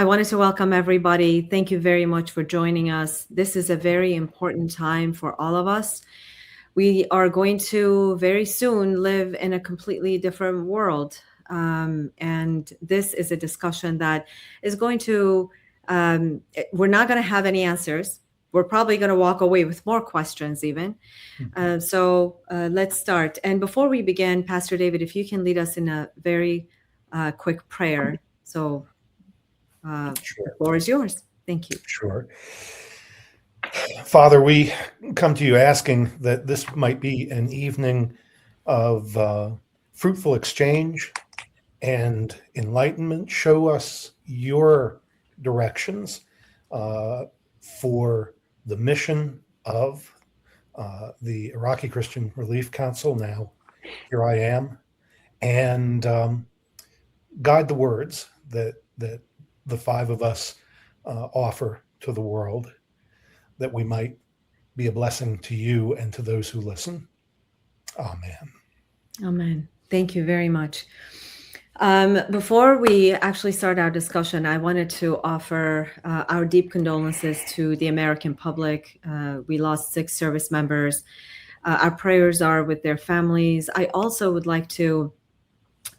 I wanted to welcome everybody. Thank you very much for joining us. This is a very important time for all of us. We are going to very soon live in a completely different world. And this is a discussion that is going to, we're not going to have any answers. We're probably going to walk away with more questions even. So let's start. And before we begin, Pastor David, if you can lead us in a very quick prayer. So Sure. the floor is yours. Thank you. Sure. Father, we come to you asking that this might be an evening of fruitful exchange and enlightenment. Show us your directions for the mission of the Iraqi Christian Relief Council. Now, here I am, and guide the words that the five of us offer to the world, that we might be a blessing to you and to those who listen. Amen. Amen. Thank you very much. Before we actually start our discussion, I wanted to offer our deep condolences to the American public. We lost 6 service members. Our prayers are with their families. I also would like to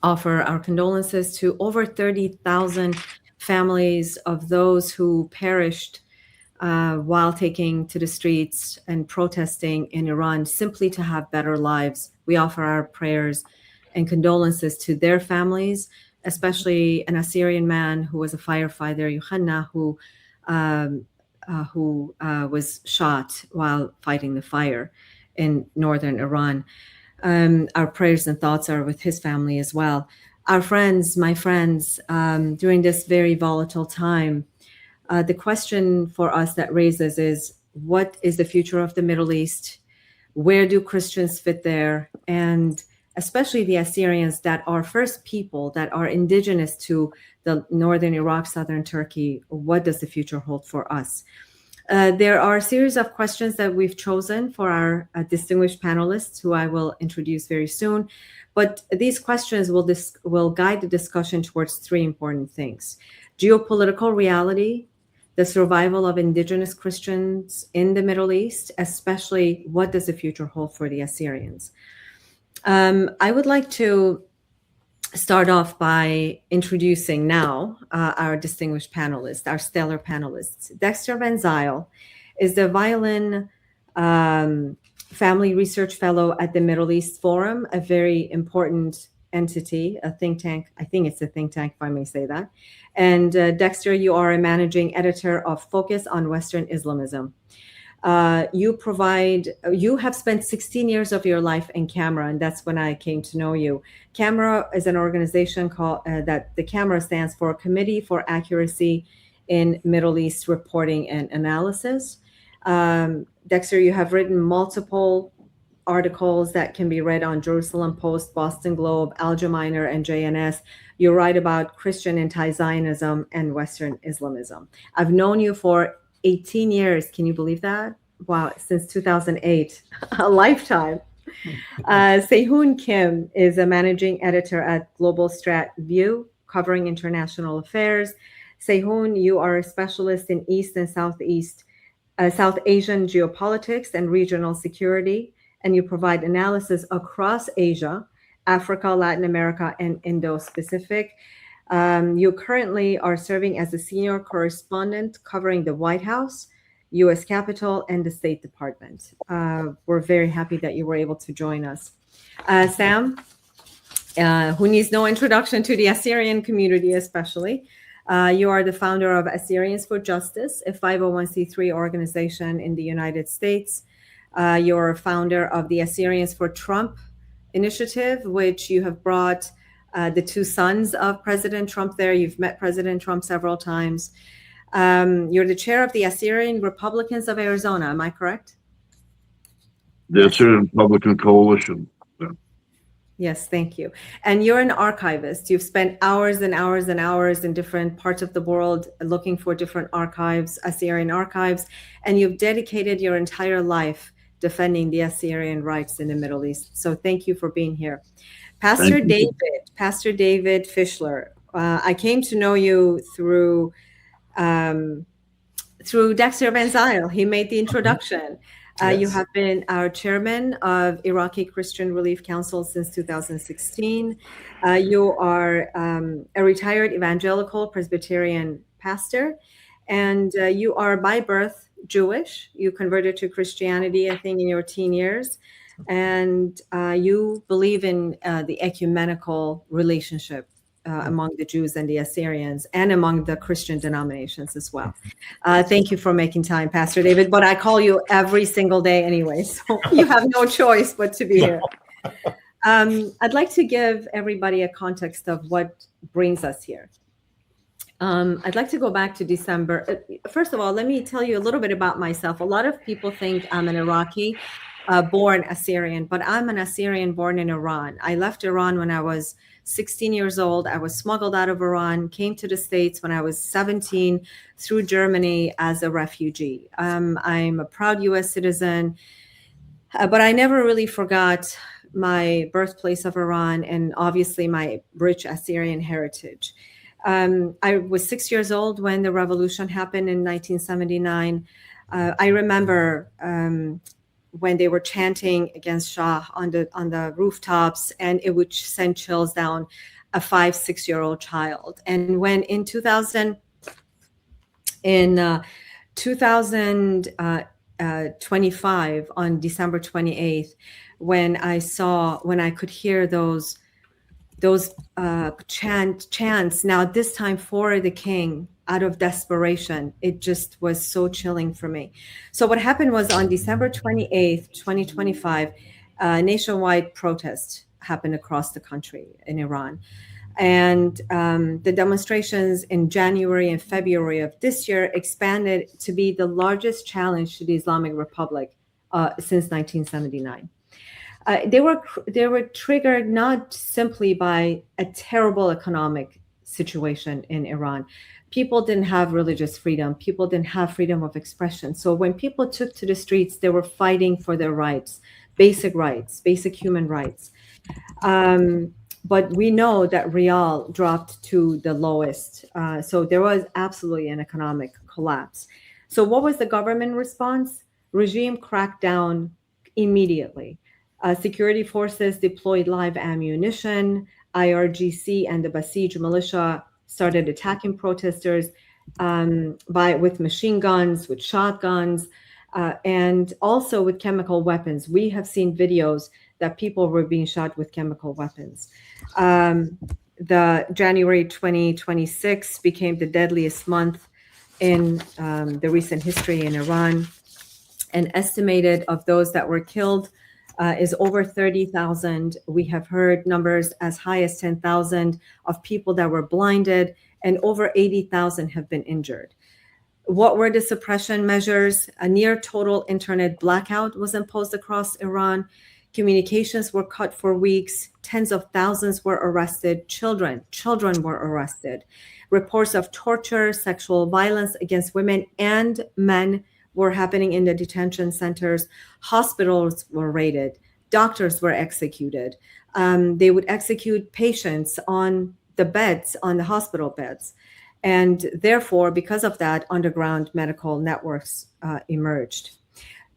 offer our condolences to over 30,000 families of those who perished while taking to the streets and protesting in Iran simply to have better lives. We offer our prayers and condolences to their families, especially an Assyrian man who was a firefighter, Yohanna, who was shot while fighting the fire in northern Iran. Our prayers and thoughts are with his family as well. Our friends, my friends, during this very volatile time, the question for us that raises is, what is the future of the Middle East? Where do Christians fit there? And especially the Assyrians that are first people that are indigenous to the northern Iraq, southern Turkey, what does the future hold for us? There are a series of questions that we've chosen for our distinguished panelists, who I will introduce very soon. But these questions will guide the discussion towards 3 important things: geopolitical reality, the survival of indigenous Christians in the Middle East, especially what does the future hold for the Assyrians. I would like to start off by introducing now our distinguished panelists, our stellar panelists. Dexter Van Zyl is the Violin Family Research Fellow at the Middle East Forum, a very important entity, a think tank. I think it's a think tank, if I may say that. And Dexter, you are a managing editor of Focus on Western Islamism. You have spent 16 years of your life in CAMRA, and that's when I came to know you. CAMRA is an organization called that the CAMRA stands for Committee for Accuracy in Middle East Reporting and Analysis. Dexter, you have written multiple articles that can be read on Jerusalem Post, Boston Globe, Al Jaminer, and JNS. You write about Christian anti-Zionism and Western Islamism. I've known you for 18 years. Can you believe that? Wow, since 2008, a lifetime. Sehun Kim is a managing editor at Global Strat View, covering international affairs. Sehun, you are a specialist in East and South Asian geopolitics and regional security, and you provide analysis across Asia, Africa, Latin America, and Indo-Pacific. You currently are serving as a senior correspondent covering the White House, U.S. Capitol, and the State Department. We're very happy that you were able to join us. Sam, who needs no introduction to the Assyrian community especially, you are the founder of Assyrians for Justice, a 501c3 organization in the United States. You're a founder of the Assyrians for Trump initiative, which you have brought the 2 sons of President Trump there. You've met President Trump several times. You're the chair of the Assyrian Republicans of Arizona. Am I correct? The Assyrian Republican Coalition. Yes, thank you. And you're an archivist. You've spent hours and hours and hours in different parts of the world looking for different archives, Assyrian archives, and you've dedicated your entire life defending the Assyrian rights in the Middle East. So thank you for being here. Pastor David Fischler, I came to know you through through Dexter Van Zyl. He made the introduction. You Yes. have been our chairman of Iraqi Christian Relief Council since 2016. You are a retired evangelical Presbyterian pastor, and you are by birth Jewish. You converted to Christianity, I think, in your teen years, and you believe in the ecumenical relationship among the Jews and the Assyrians, and among the Christian denominations as well. Thank you for making time, Pastor David, but I call you every single day anyway, so you have no choice but to be here. I'd like to give everybody a context of what brings us here. I'd like to go back to December. First of all, let me tell you a little bit about myself. A lot of people think I'm an Iraqi born Assyrian, but I'm an Assyrian born in Iran. I left Iran when I was 16 years old. I was smuggled out of Iran, came to the States when I was 17 through Germany as a refugee. I'm a proud US citizen, but I never really forgot my birthplace of Iran and obviously my rich Assyrian heritage. I was 6 years old when the revolution happened in 1979. I remember when they were chanting against Shah on the rooftops, and it would send chills down a 5-6-year-old child. And when in 2025 on December 28th, when I could hear those chants, now this time for the king, out of desperation, it just was so chilling for me. So what happened was on December 28th, 2025, nationwide protest happened across the country in Iran. And the demonstrations in January and February of this year expanded to be the largest challenge to the Islamic Republic since 1979. They were triggered not simply by a terrible economic situation in Iran. People didn't have religious freedom. People didn't have freedom of expression. So when people took to the streets, they were fighting for their rights, basic human rights. But we know that Rial dropped to the lowest. So there was absolutely an economic collapse. So what was the government response? Regime cracked down immediately. Security forces deployed live ammunition. IRGC and the Basij militia started attacking protesters with machine guns, with shotguns, and also with chemical weapons. We have seen videos that people were being shot with chemical weapons. The January 2026 became the deadliest month in the recent history in Iran. An estimated of those that were killed is over 30,000. We have heard numbers as high as 10,000 of people that were blinded, and over 80,000 have been injured. What were the suppression measures? A near total internet blackout was imposed across Iran. Communications were cut for weeks. Tens of thousands were arrested. Children were arrested. Reports of torture, sexual violence against women and men were happening in the detention centers. Hospitals were raided. Doctors were executed. They would execute patients on the hospital beds. And therefore, because of that, underground medical networks emerged.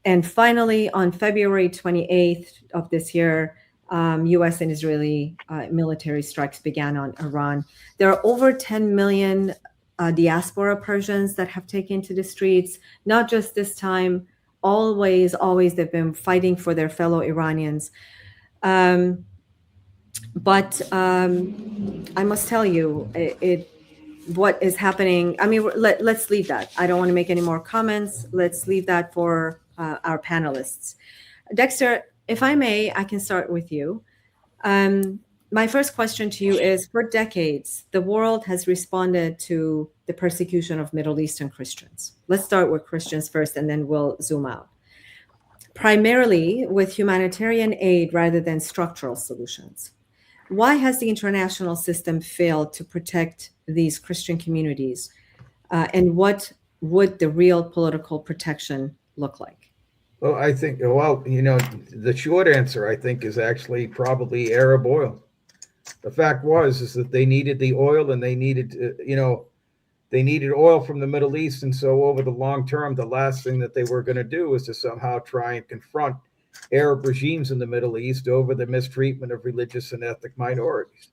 And finally, on February 28th of this year, US and Israeli military strikes began on Iran. There are over 10 million diaspora Persians that have taken to the streets, not just this time, always they've been fighting for their fellow Iranians. But I must tell you, what is happening, I mean, let's leave that. I don't want to make any more comments. Let's leave that for our panelists. Dexter, if I may, I can start with you. My first question to you is, for decades, the world has responded to the persecution of Middle Eastern Christians. Let's start with Christians first, and then we'll zoom out. Primarily with humanitarian aid rather than structural solutions. Why has the international system failed to protect these Christian communities? And what would the real political protection look like? Well, I think, the short answer, I think, is actually probably Arab oil. The fact is that they needed the oil, and they needed, they needed oil from the Middle East. And so over the long term, the last thing that they were going to do was to somehow try and confront Arab regimes in the Middle East over the mistreatment of religious and ethnic minorities.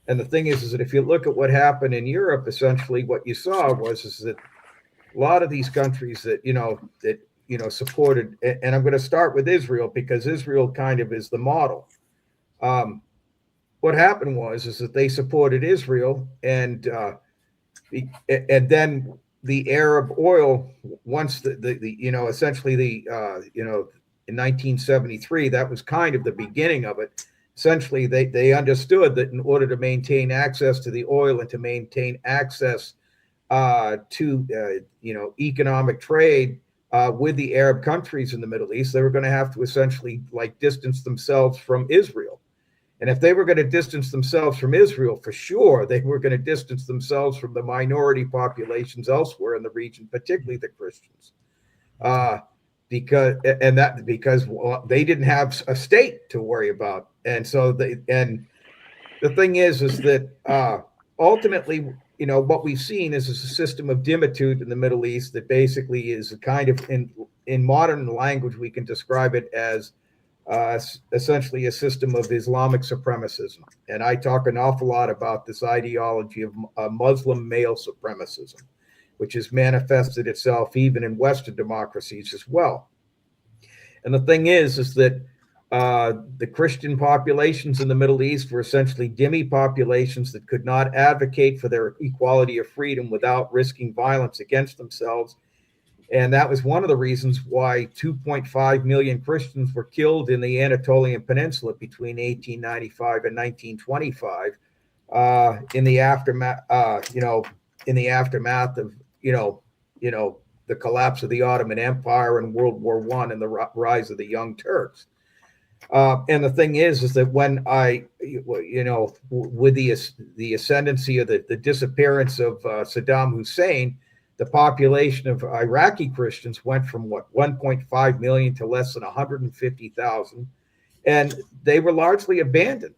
And the thing is that if you look at what happened in Europe, essentially what you saw was that a lot of these countries that supported, and I'm going to start with Israel because Israel kind of is the model. What happened was that they supported Israel, and then the Arab oil, once in 1973, that was kind of the beginning of it. Essentially, they understood that in order to maintain access to the oil and to maintain access to economic trade with the Arab countries in the Middle East, they were going to have to essentially distance themselves from Israel. And if they were going to distance themselves from Israel, for sure, they were going to distance themselves from the minority populations elsewhere in the region, particularly the Christians, because they didn't have a state to worry about. And so the thing is that ultimately, what we've seen is a system of dimitude in the Middle East that basically is a kind of, in modern language, we can describe it as essentially a system of Islamic supremacism. And I talk an awful lot about this ideology of Muslim male supremacism, which has manifested itself even in Western democracies as well. And the thing is that the Christian populations in the Middle East were essentially dhimmi populations that could not advocate for their equality of freedom without risking violence against themselves. And that was one of the reasons why 2.5 million Christians were killed in the Anatolian Peninsula between 1895 and 1925 in the aftermath of the collapse of the Ottoman Empire and World War I and the rise of the Young Turks. And the thing is that when with the ascendancy of the disappearance of Saddam Hussein, the population of Iraqi Christians went from 1.5 million to less than 150,000, and they were largely abandoned.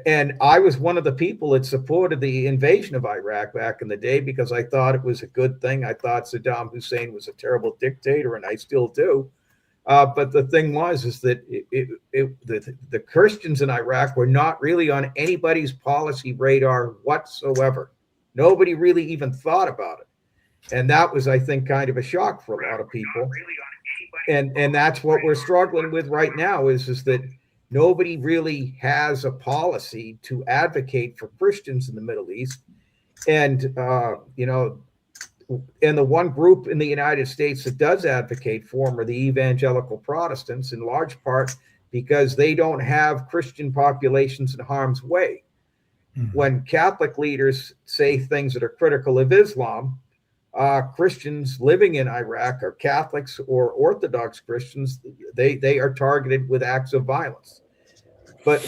And I was one of the people that supported the invasion of Iraq back in the day because I thought it was a good thing. I thought Saddam Hussein was a terrible dictator, and I still do. But the thing is that the Christians in Iraq were not really on anybody's policy radar whatsoever. Nobody really even thought about it. And that was, I think, kind of a shock for a lot of people. And that's what we're struggling with right now is that nobody really has a policy to advocate for Christians in the Middle East. And, and the one group in the United States that does advocate for them are the evangelical Protestants, in large part because they don't have Christian populations in harm's way. When Catholic leaders say things that are critical of Islam, Christians living in Iraq, or Catholics or Orthodox Christians, they are targeted with acts of violence. But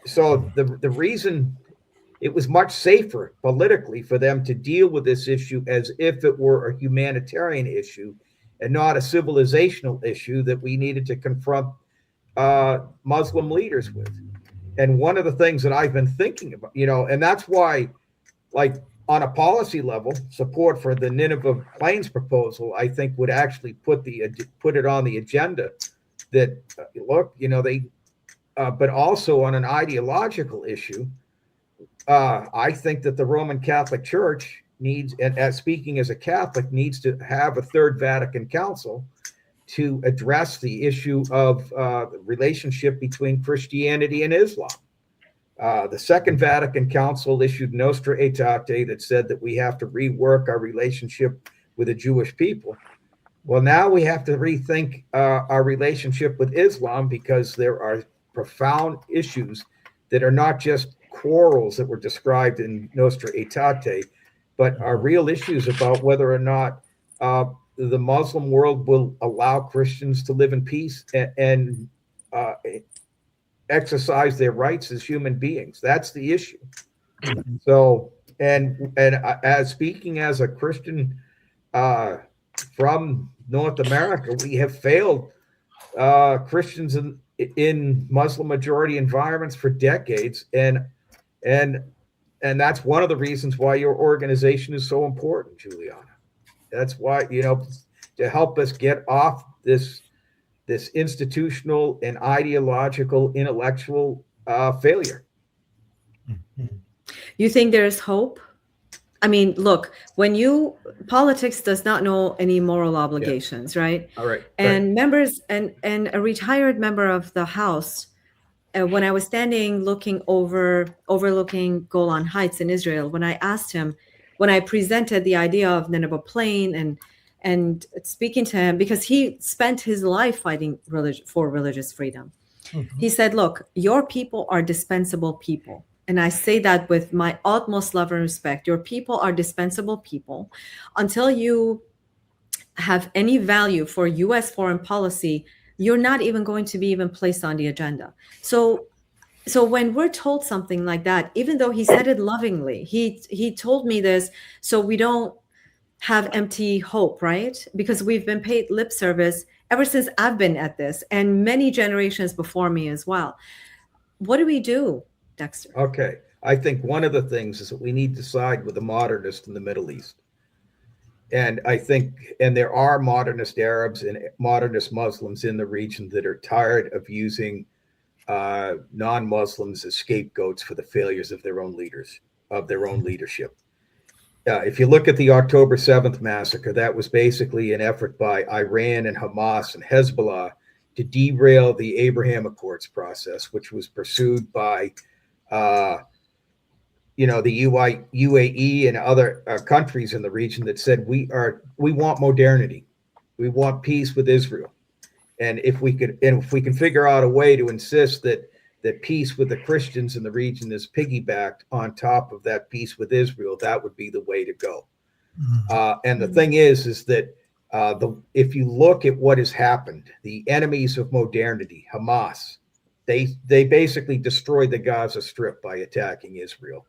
so the reason it was much safer politically for them to deal with this issue as if it were a humanitarian issue and not a civilizational issue that we needed to confront Muslim leaders with. And one of the things that I've been thinking about, and that's why, on a policy level, support for the Nineveh Plains proposal, I think would actually put it on the agenda that, but also on an ideological issue, I think that the Roman Catholic Church needs, and as speaking as a Catholic, needs to have a Third Vatican Council to address the issue of the relationship between Christianity and Islam. The Second Vatican Council issued Nostra Aetate that said that we have to rework our relationship with the Jewish people. Well, now we have to rethink our relationship with Islam because there are profound issues that are not just quarrels that were described in Nostra Aetate, but are real issues about whether or not the Muslim world will allow Christians to live in peace and exercise their rights as human beings. That's the issue. So, and as speaking as a Christian from North America, we have failed Christians in Muslim majority environments for decades, and and that's one of the reasons why your organization is so important, Juliana. That's why, to help us get off this institutional and ideological intellectual failure. You think there's hope? I mean, look, politics does not know any moral obligations, right? All right. And members and a retired member of the House, when I was standing overlooking Golan Heights in Israel, when I asked him, when I presented the idea of Nineveh Plain and speaking to him, because he spent his life fighting for religious freedom, he said, look, your people are dispensable people. And I say that with my utmost love and respect. Your people are dispensable people. Until you have any value for U.S. foreign policy, you're not even going to be even placed on the agenda. So when we're told something like that, even though he said it lovingly, he told me this so we don't have empty hope, right? Because we've been paid lip service ever since I've been at this, and many generations before me as well. What do we do, Dexter? Okay. I think one of the things is that we need to side with the modernists in the Middle East. And I think, and there are modernist Arabs and modernist Muslims in the region that are tired of using non-Muslims as scapegoats for the failures of their own leaders, of their own leadership. If you look at the October 7th massacre, that was basically an effort by Iran and Hamas and Hezbollah to derail the Abraham Accords process, which was pursued by the UAE and other countries in the region that said we want modernity, we want peace with Israel, and if we can figure out a way to insist that peace with the Christians in the region is piggybacked on top of that peace with Israel, that would be the way to go. And the thing is that if you look at what has happened, the enemies of modernity, Hamas, they basically destroyed the Gaza Strip by attacking Israel.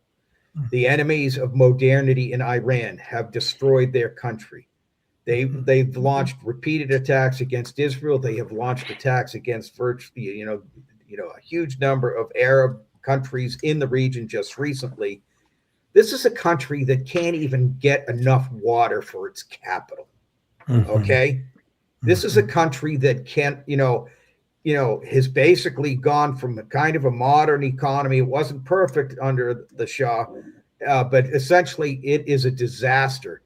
The enemies of modernity in Iran have destroyed their country. They've launched repeated attacks against Israel. They have launched attacks against virtually, a huge number of Arab countries in the region just recently. This is a country that can't even get enough water for its capital. Okay. This is a country that can't, has basically gone from a kind of a modern economy. It wasn't perfect under the Shah, but essentially it is a disaster.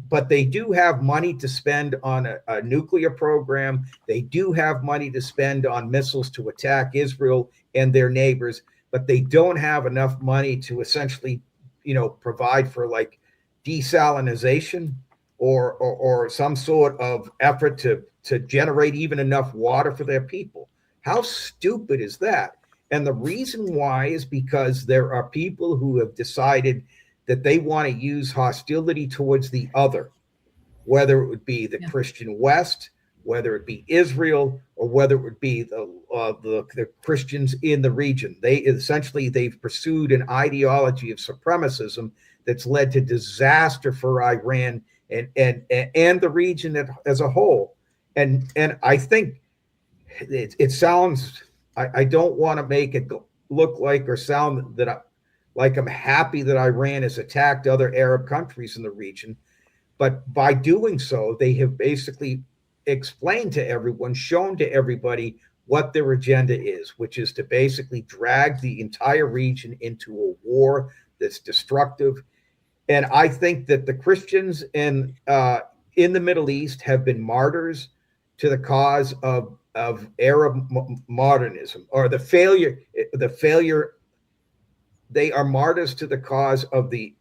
But they do have money to spend on a nuclear program. They do have money to spend on missiles to attack Israel and their neighbors, but they don't have enough money to essentially, provide for like desalination or some sort of effort to generate even enough water for their people. How stupid is that? And the reason why is because there are people who have decided that they want to use hostility towards the other, whether it would be the Christian West, whether it be Israel, or whether it would be the Christians in the region. They've pursued an ideology of supremacism that's led to disaster for Iran and the region as a whole. And I think it sounds, I don't want to make it look like or sound that like I'm happy that Iran has attacked other Arab countries in the region. But by doing so, they have basically explained to everyone, shown to everybody what their agenda is, which is to basically drag the entire region into a war that's destructive. And I think that the Christians in the Middle East have been martyrs to the cause of Arab modernism, or the failure. They are martyrs to the cause of the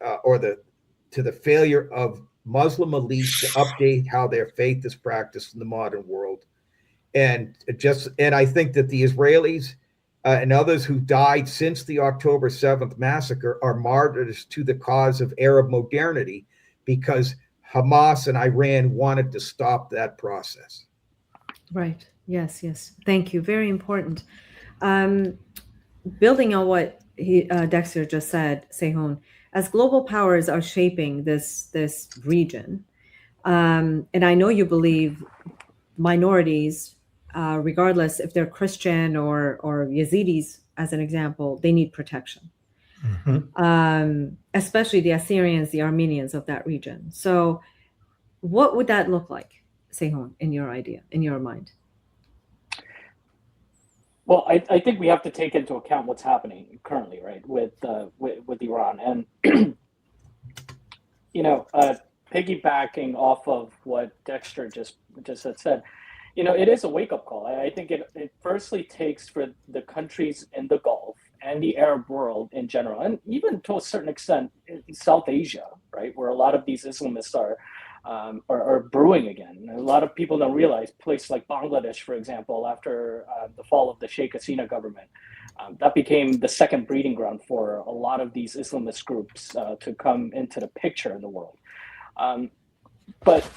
failure of Muslim elites to update how their faith is practiced in the modern world. And I think that the Israelis and others who died since the October 7th massacre are martyrs to the cause of Arab modernity, because Hamas and Iran wanted to stop that process. Right. Yes. Thank you. Very important. Building on what Dexter just said, Sehon, as global powers are shaping this region, and I know you believe minorities, regardless if they're Christian or Yazidis, as an example, they need protection. especially the Assyrians, the Armenians of that region. So what would that look like, Sehon, in your mind? Well, I think we have to take into account what's happening currently, right, with Iran, and piggybacking off of what Dexter just had said, it is a wake up call. I think it firstly takes for the countries in the Gulf and the Arab world in general, and even to a certain extent in South Asia, right, where a lot of these Islamists are brewing again. A lot of people don't realize places like Bangladesh, for example, after the fall of the Sheikh Hasina government, that became the second breeding ground for a lot of these Islamist groups to come into the picture in the world. But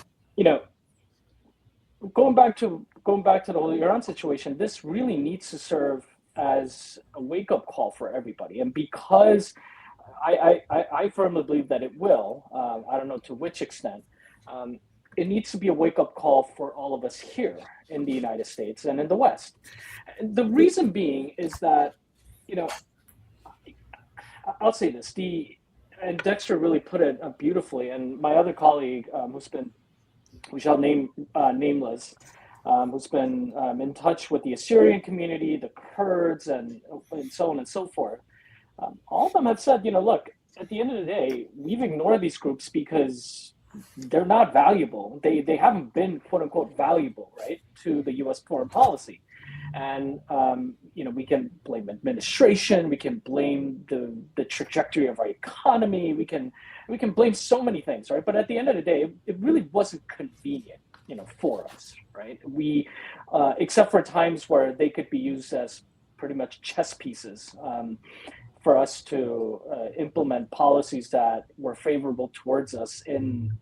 going back to the whole Iran situation, this really needs to serve as a wake up call for everybody, and because I firmly believe that it will. I don't know to which extent. It needs to be a wake-up call for all of us here in the United States and in the West. The reason being is that, I'll say this, and Dexter really put it beautifully, and my other colleague, we shall name nameless, who's been in touch with the Assyrian community, the Kurds, and so on and so forth, all of them have said, look, at the end of the day, we've ignored these groups because they're not valuable. They haven't been, quote unquote, valuable, right, to the U.S. foreign policy. And, we can blame administration. We can blame the trajectory of our economy. We can blame so many things, right? But at the end of the day, it really wasn't convenient, for us, right? We, except for times where they could be used as pretty much chess pieces, for us to implement policies that were favorable towards us in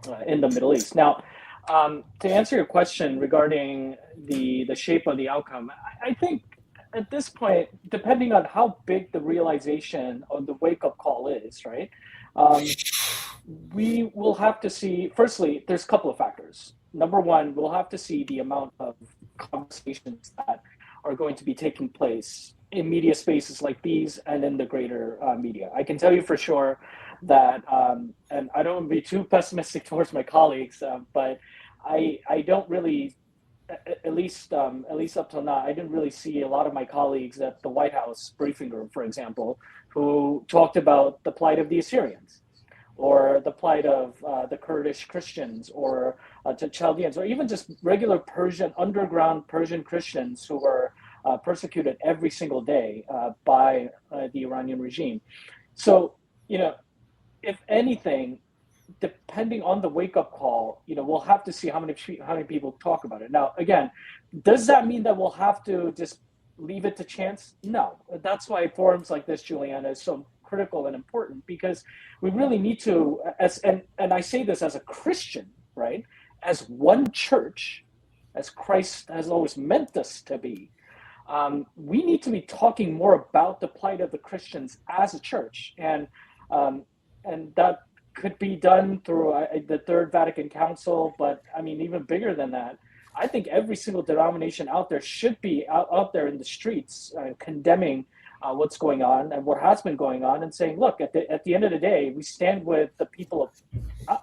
the Middle East. Now, to answer your question regarding the shape of the outcome, I think at this point, depending on how big the realization of the wake-up call is, right, we will have to see, firstly, there's a couple of factors. Number one, we'll have to see the amount of conversations that are going to be taking place in media spaces like these and in the greater media. I can tell you for sure that, and I don't want to be too pessimistic towards my colleagues, but I don't really, at least up till now, I didn't really see a lot of my colleagues at the White House briefing room, for example, who talked about the plight of the Assyrians, or the plight of the Kurdish Christians, or the Chaldeans, or even just regular underground Persian Christians who were persecuted every single day by the Iranian regime. So, if anything, depending on the wake-up call, we'll have to see how many people talk about it. Now, again, does that mean that we'll have to just leave it to chance? No. That's why forums like this, Juliana, is so critical and important, because we really need to, and I say this as a Christian, right, as one church, as Christ has always meant us to be. We need to be talking more about the plight of the Christians as a church, and that could be done through the Third Vatican Council. But I mean, even bigger than that, I think every single denomination out there should be out there in the streets condemning what's going on and what has been going on, and saying, look, at the end of the day, we stand with the people of,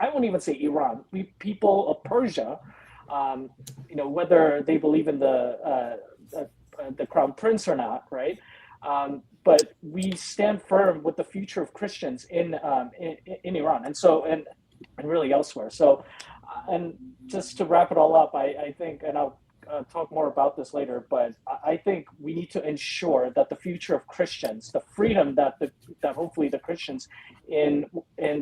I won't even say Iran, people of Persia, whether they believe in the Crown Prince or not, right? But we stand firm with the future of Christians in Iran, and really elsewhere. So, and just to wrap it all up, I think, and I'll talk more about this later, but I think we need to ensure that the future of Christians, the freedom that hopefully the Christians in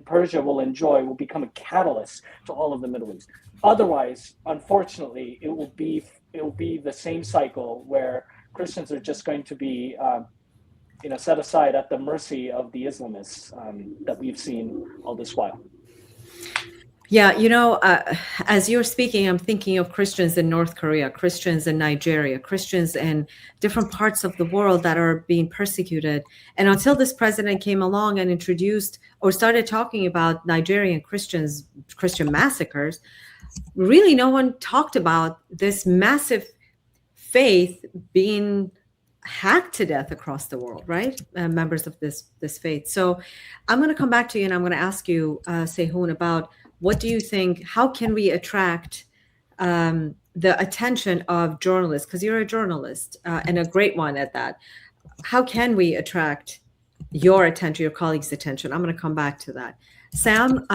Persia will enjoy, will become a catalyst to all of the Middle East. Otherwise, unfortunately, it will be the same cycle where Christians are just going to be set aside at the mercy of the Islamists that we've seen all this while. Yeah, as you're speaking, I'm thinking of Christians in North Korea, Christians in Nigeria, Christians in different parts of the world that are being persecuted. And until this president came along and introduced or started talking about Nigerian Christian massacres, really no one talked about this massive faith being hacked to death across the world, right? Members of this faith. So I'm going to come back to you, and I'm going to ask you, Sehun, about what do you think? How can we attract the attention of journalists? Because you're a journalist and a great one at that. How can we attract your attention, your colleagues' attention? I'm going to come back to that. Sam,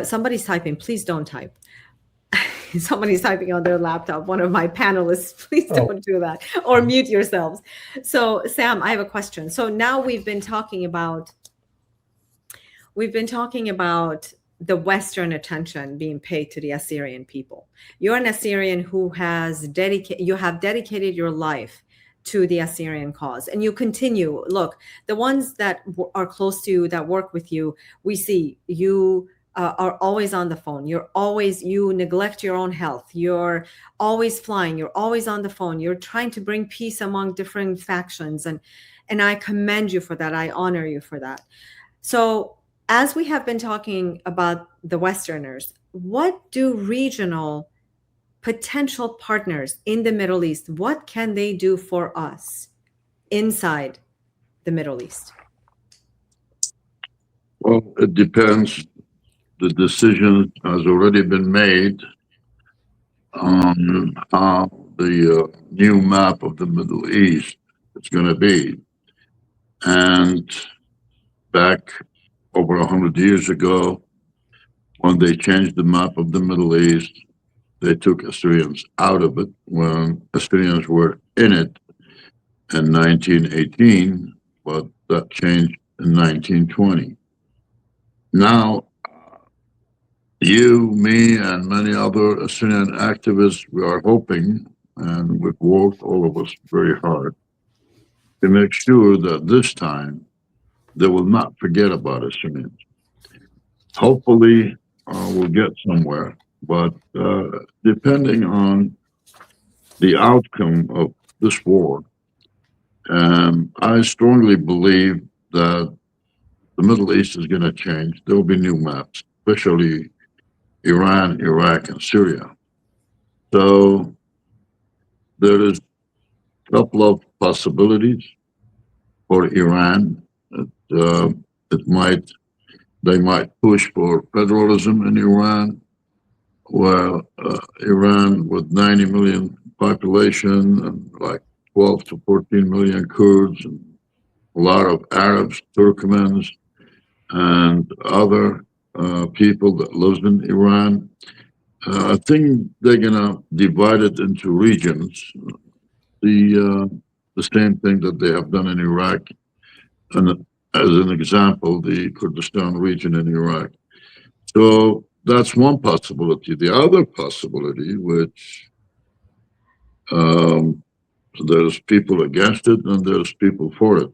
somebody's typing. Please don't type. Somebody's typing on their laptop. One of my panelists, please don't do that, or mute yourselves. So Sam, I have a question. So now we've been talking about the Western attention being paid to the Assyrian people. You're an Assyrian who has dedicated your life to the Assyrian cause, and you continue. Look, the ones that are close to you, that work with you, we see you are always on the phone. You neglect your own health. You're always flying. You're always on the phone. You're trying to bring peace among different factions. And I commend you for that. I honor you for that. So as we have been talking about the Westerners, what do regional potential partners in the Middle East, what can they do for us inside the Middle East? Well, it depends. The decision has already been made on how the new map of the Middle East is going to be. And back over 100 years ago, when they changed the map of the Middle East, they took Assyrians out of it when Assyrians were in it in 1918, but that changed in 1920. Now, you, me, and many other Assyrian activists, we are hoping, and we've worked, all of us, very hard to make sure that this time they will not forget about Assyrians. Hopefully, we'll get somewhere, but depending on the outcome of this war, I strongly believe that the Middle East is going to change. There will be new maps, especially Iran, Iraq, and Syria. So there is a couple of possibilities for Iran. They might push for federalism in Iran. Well, Iran with 90 million population and like 12 to 14 million Kurds and a lot of Arabs, Turkmens, and other people that lives in Iran. I think they're gonna divide it into regions. The same thing that they have done in Iraq, and as an example, the Kurdistan region in Iraq. So that's one possibility. The other possibility, which there's people against it and there's people for it.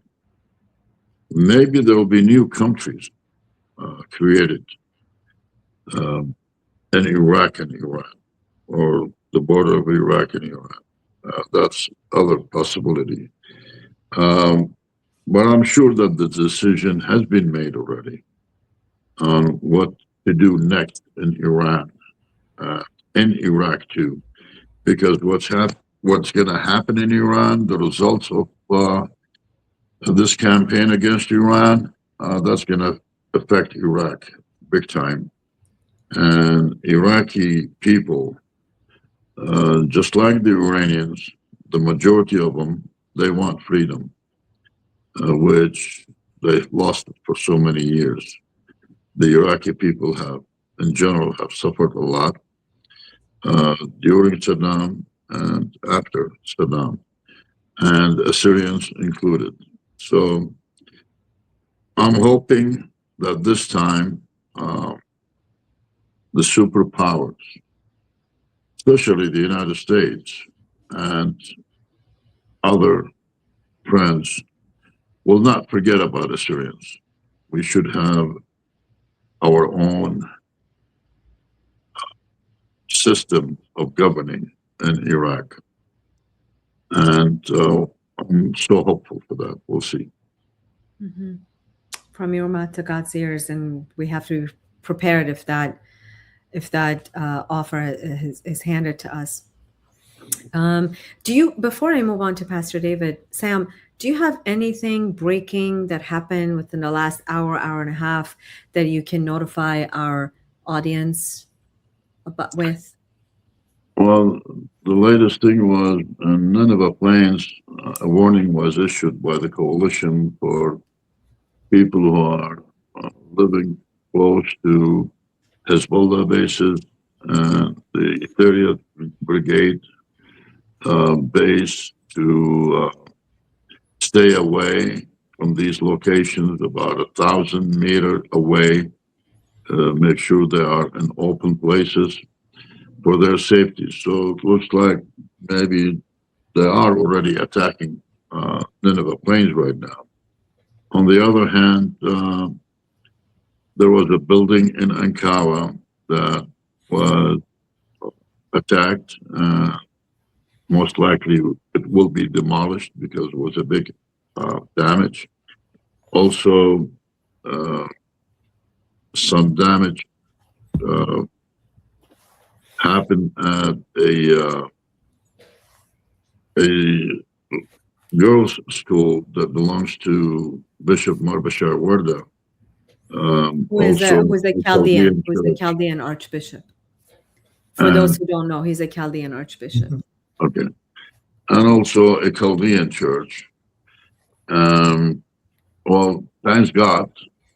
Maybe there will be new countries created in Iraq and Iran, or the border of Iraq and Iran. That's other possibility. But I'm sure that the decision has been made already on what to do next in Iran, in Iraq too, because what's going to happen in Iran, the results of this campaign against Iran, that's going to affect Iraq big time. And Iraqi people, just like the Iranians, the majority of them, they want freedom, which they've lost for so many years. The Iraqi people have, in general, have suffered a lot during Saddam and after Saddam, and Assyrians included. So I'm hoping that this time the superpowers, especially the United States and other friends, will not forget about Assyrians. We should have our own system of governing in Iraq. And I'm so hopeful for that. We'll see. Mm-hmm. From your mouth to God's ears, and we have to be prepared if that offer is handed to us. Do you, before I move on to Pastor David, Sam, do you have anything breaking that happened within the last hour, hour and a half that you can notify our audience about with? Well, the latest thing was in Nineveh Plains, a warning was issued by the coalition for people who are living close to Hezbollah bases and the 30th Brigade base to stay away from these locations, about 1,000 meters away. Make sure they are in open places for their safety. So it looks like maybe they are already attacking Nineveh Plains right now. On the other hand, there was a building in Ankara that was attacked. Most likely it will be demolished because it was a big damage. Also, some damage happened at a girls' school that belongs to Bishop Marbashar Warda. Who is a Chaldean archbishop. For those who don't know, he's a Chaldean archbishop. Okay. And also a Chaldean church. Well, thanks God,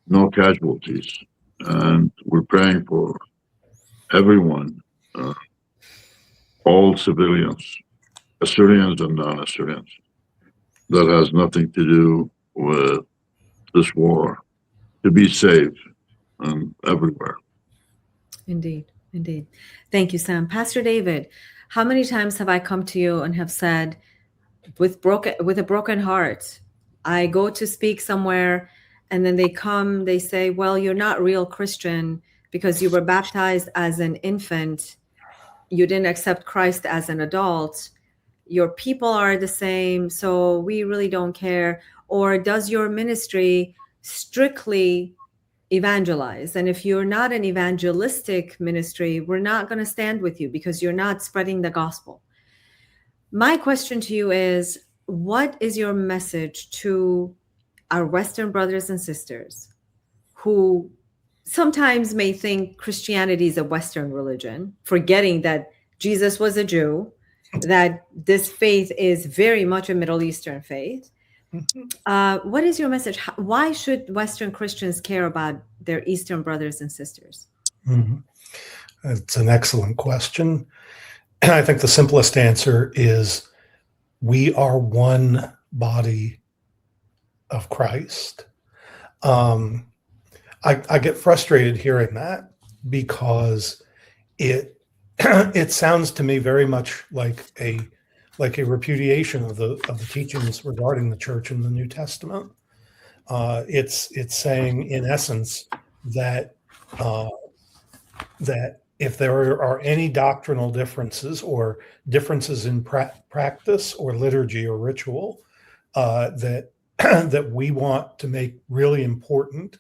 no casualties. And we're praying for everyone, all civilians, Assyrians and non-Assyrians. That has nothing to do with this war, to be safe everywhere. Indeed, indeed. Thank you, Sam. Pastor David, how many times have I come to you and have said, with a broken heart, I go to speak somewhere, and then they say, well, you're not real Christian because you were baptized as an infant. You didn't accept Christ as an adult. Your people are the same, so we really don't care. Or does your ministry strictly evangelize? And if you're not an evangelistic ministry, we're not going to stand with you because you're not spreading the gospel. My question to you is, what is your message to our Western brothers and sisters who sometimes may think Christianity is a Western religion, forgetting that Jesus was a Jew, that this faith is very much a Middle Eastern faith? What is your message? Why should Western Christians care about their Eastern brothers and sisters? Mm-hmm. It's an excellent question. And I think the simplest answer is we are one body of Christ. I get frustrated hearing that because it sounds to me very much like a repudiation of the teachings regarding the church in the New Testament. It's saying, in essence, that if there are any doctrinal differences or differences in practice or liturgy or ritual that we want to make really important,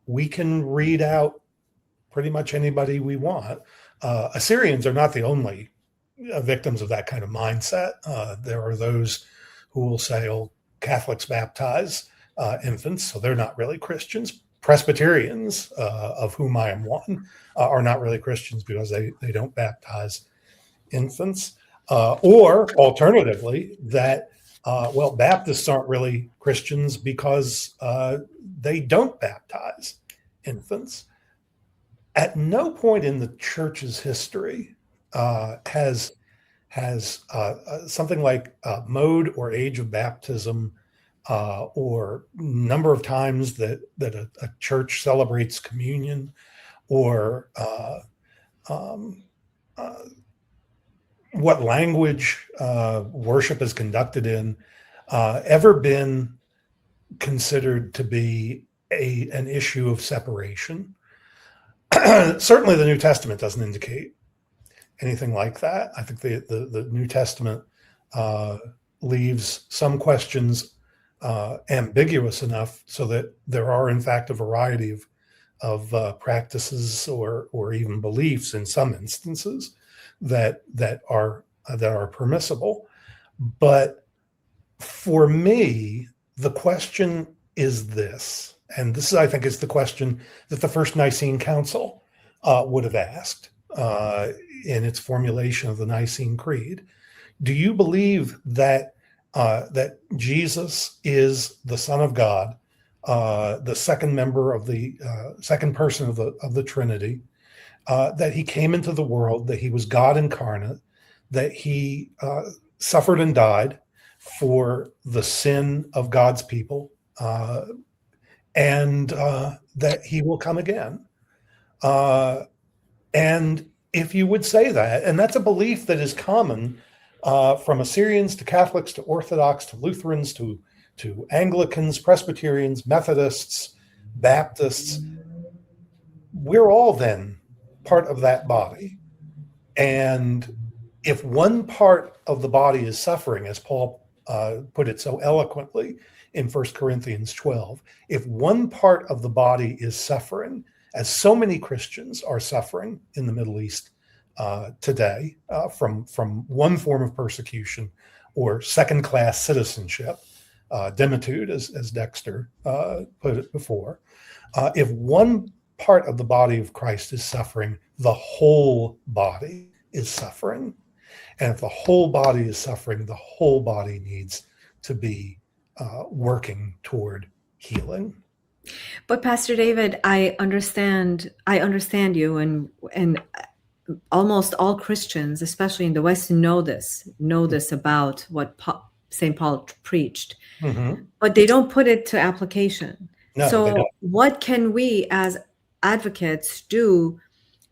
we can read out pretty much anybody we want. Assyrians are not the only victims of that kind of mindset. There are those who will say, oh, Catholics baptize infants, so they're not really Christians. Presbyterians, of whom I am one, are not really Christians because they don't baptize infants. Or alternatively, that, well, Baptists aren't really Christians because they don't baptize infants. At no point in the church's history has something like mode or age of baptism or number of times that a church celebrates communion or what language worship is conducted in ever been considered to be an issue of separation. Certainly the New Testament doesn't indicate anything like that. I think the New Testament leaves some questions ambiguous enough so that there are, in fact, a variety of practices or even beliefs in some instances that are that are permissible. But for me, the question is this, and this, I think, is the question that the First Nicene Council would have asked in its formulation of the Nicene Creed. Do you believe that that Jesus is the Son of God, the second member of the second person of the Trinity, that he came into the world, that he was God incarnate, that he suffered and died for the sin of God's people, and that he will come again? And if you would say that, and that's a belief that is common from Assyrians to Catholics to Orthodox to Lutherans to Anglicans, Presbyterians, Methodists, Baptists, we're all then part of that body. And if one part of the body is suffering, as Paul put it so eloquently in 1 Corinthians 12, if one part of the body is suffering, as so many Christians are suffering in the Middle East today from one form of persecution or second-class citizenship, demitude, as Dexter put it before, if one part of the body of Christ is suffering, the whole body is suffering. And if the whole body is suffering, the whole body needs to be working toward healing. But Pastor David, I understand you, and almost all Christians, especially in the West, know this about what St. Paul preached, but they don't put it to application. No, so what can we as advocates do?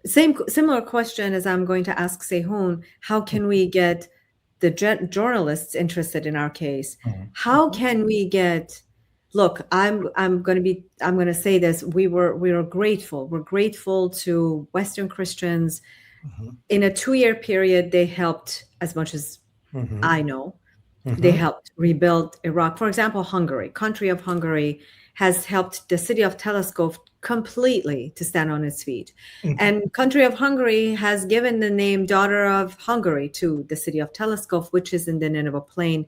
Similar question as I'm going to ask Sehun, how can we get the journalists interested in our case? How can we get, look, I'm going to say this. We were grateful. We're grateful to Western Christians. In a 2-year period, they helped, as much as I know, they helped rebuild Iraq. For example, country of Hungary has helped the city of Teleskov completely to stand on its feet. And country of Hungary has given the name Daughter of Hungary to the city of Teleskov, which is in the Nineveh Plain.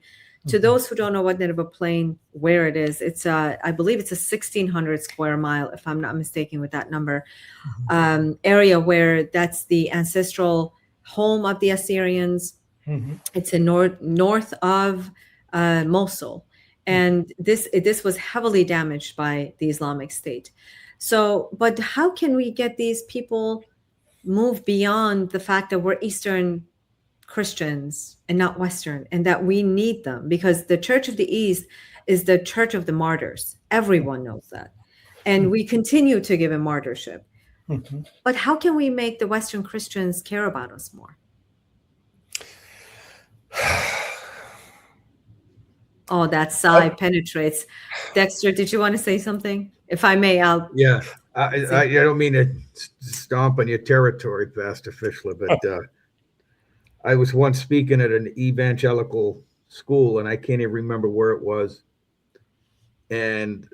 To those who don't know what Nineveh Plain, where it is, it's I believe it's a 1,600 square mile, if I'm not mistaken with that number, area where that's the ancestral home of the Assyrians. It's in north of Mosul. And this was heavily damaged by the Islamic State. So, but how can we get these people move beyond the fact that we're Eastern Christians and not Western, and that we need them? Because the Church of the East is the Church of the martyrs. Everyone knows that. And we continue to give a martyrship. But how can we make the Western Christians care about us more? Oh, that sigh penetrates. Dexter, did you want to say something? If I may, I'll. Yeah, I don't mean to stomp on your territory, Pastor Fischler, but I was once speaking at an evangelical school, and I can't even remember where it was. And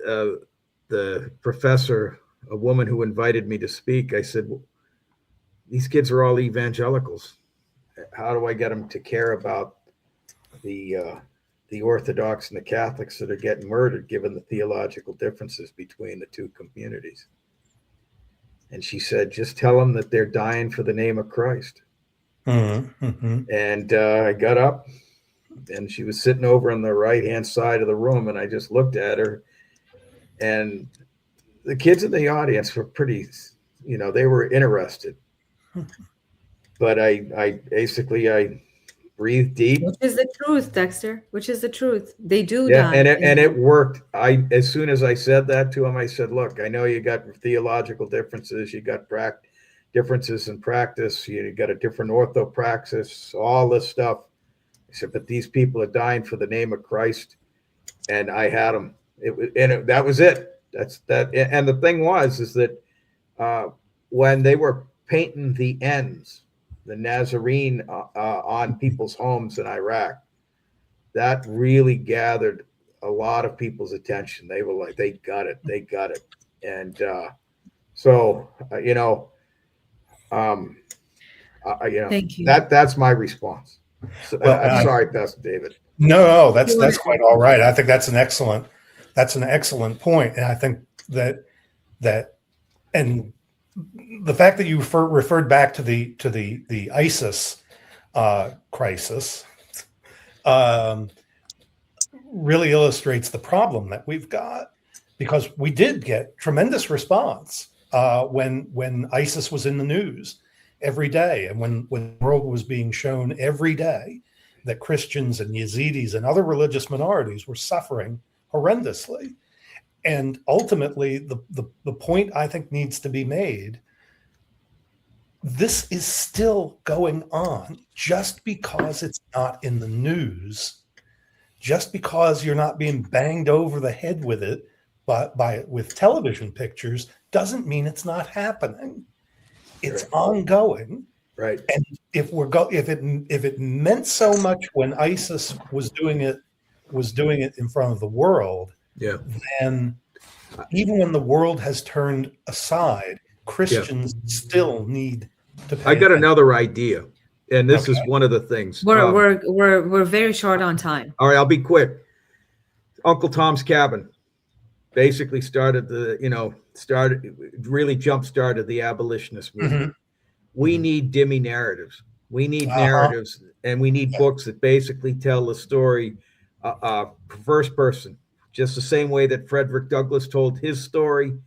the professor, a woman who invited me to speak, I said, well, these kids are all evangelicals. How do I get them to care about the Orthodox and the Catholics that are getting murdered, given the theological differences between the two communities? And she said, just tell them that they're dying for the name of Christ. And I got up, and she was sitting over on the right-hand side of the room, and I just looked at her, and the kids in the audience were pretty, they were interested. But I basically breathed deep. Which is the truth, Dexter? Which is the truth? They do die. And it worked. As soon as I said that to him, I said, look, I know you got theological differences. You got differences in practice. You got a different orthopraxis, all this stuff. I said, but these people are dying for the name of Christ. And I had them. That was it. That's that. And the thing is that when they were painting the ends, the Nazarene on people's homes in Iraq, that really gathered a lot of people's attention. They were like, they got it. And Thank you. That's my response. So, Well, I'm sorry, Pastor David. No, that's quite all right. I think that's an excellent point, and I think that and the fact that you referred back to the ISIS crisis really illustrates the problem that we've got, because we did get tremendous response when ISIS was in the news every day, and when the world was being shown every day that Christians and Yazidis and other religious minorities were suffering horrendously. And ultimately, the point I think needs to be made: this is still going on. Just because it's not in the news, just because you're not being banged over the head with it with television pictures, doesn't mean it's not happening. It's Right. ongoing. Right. And if it meant so much when ISIS was doing it in front of the world, Yeah. then even when the world has turned aside, Christians still need to pay I got attention. another idea, and this is Okay. one of the things. We're very short on time. All right, I'll be quick. Uncle Tom's Cabin basically really jump-started the abolitionist movement. We need dimmy narratives. We need narratives, and we need books that basically tell the story first person, just the same way that Frederick Douglass told his story.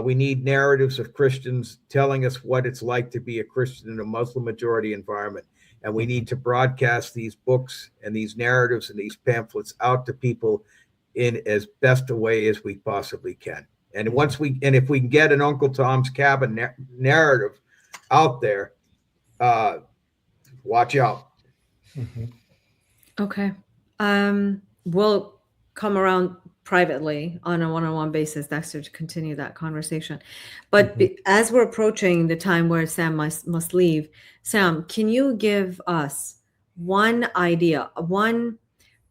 We need narratives of Christians telling us what it's like to be a Christian in a Muslim majority environment. And we need to broadcast these books and these narratives and these pamphlets out to people in as best a way as we possibly can. And if we can get an Uncle Tom's Cabin narrative out there, watch out. Okay. We'll come around privately on a one-on-one basis, Dexter, to continue that conversation. But as we're approaching the time where Sam must leave, Sam, can you give us one idea, one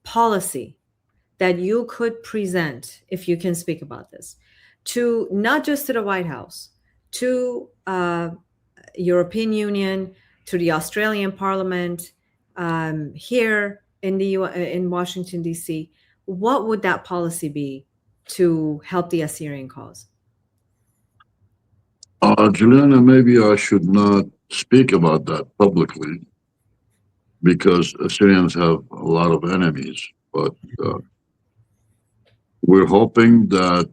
policy that you could present, if you can speak about this, to not just to the White House, to European Union, to the Australian Parliament, here in Washington, D.C., what would that policy be to help the Assyrian cause? Juliana, maybe I should not speak about that publicly, because Assyrians have a lot of enemies. But we're hoping that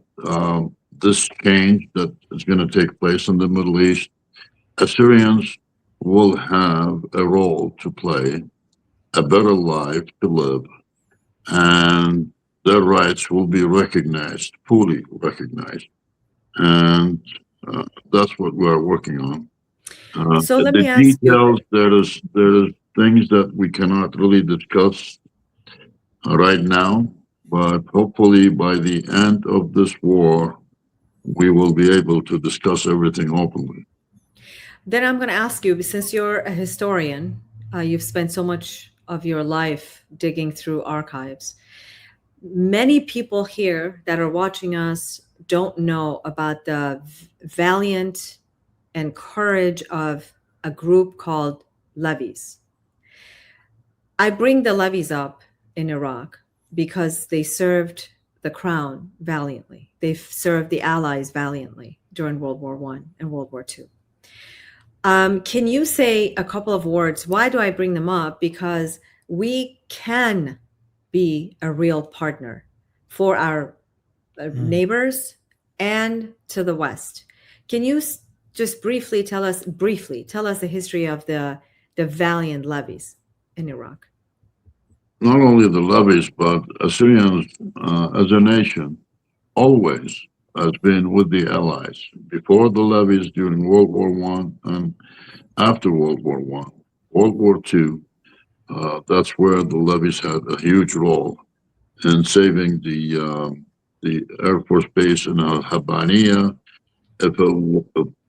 this change that is going to take place in the Middle East, Assyrians will have a role to play, a better life to live, and their rights will be recognized, fully recognized. And that's what we're working on. So let the me ask details, you. there is things that we cannot really discuss right now, but hopefully by the end of this war, we will be able to discuss everything openly. Then I'm going to ask you, since you're a historian, you've spent so much of your life digging through archives. Many people here that are watching us don't know about the valiant and courage of a group called levies. I bring the levies up in Iraq because they served the crown valiantly. They served the Allies valiantly during World War I and World War II. Can you say a couple of words? Why do I bring them up? Because we can be a real partner for our neighbors and to the West. Can you just briefly tell us the history of the valiant levies in Iraq? Not only the levies, but Assyrians as a nation always has been with the Allies, before the levies, during World War I, and after World War I. World War II, that's where the levies had a huge role in saving the Air Force base in Al-Habaniya. If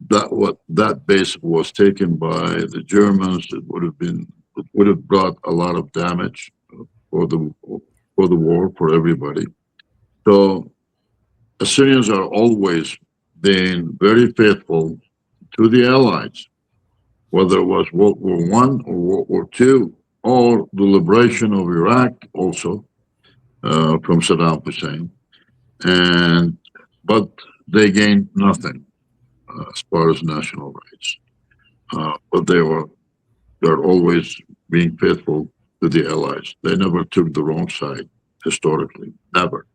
that base was taken by the Germans, it would have brought a lot of damage for the war, for everybody. So Assyrians are always been very faithful to the Allies, whether it was World War I or World War II or the liberation of Iraq also from Saddam Hussein, and but they gained nothing as far as national rights. But they're always being faithful to the Allies. They never took the wrong side historically, never.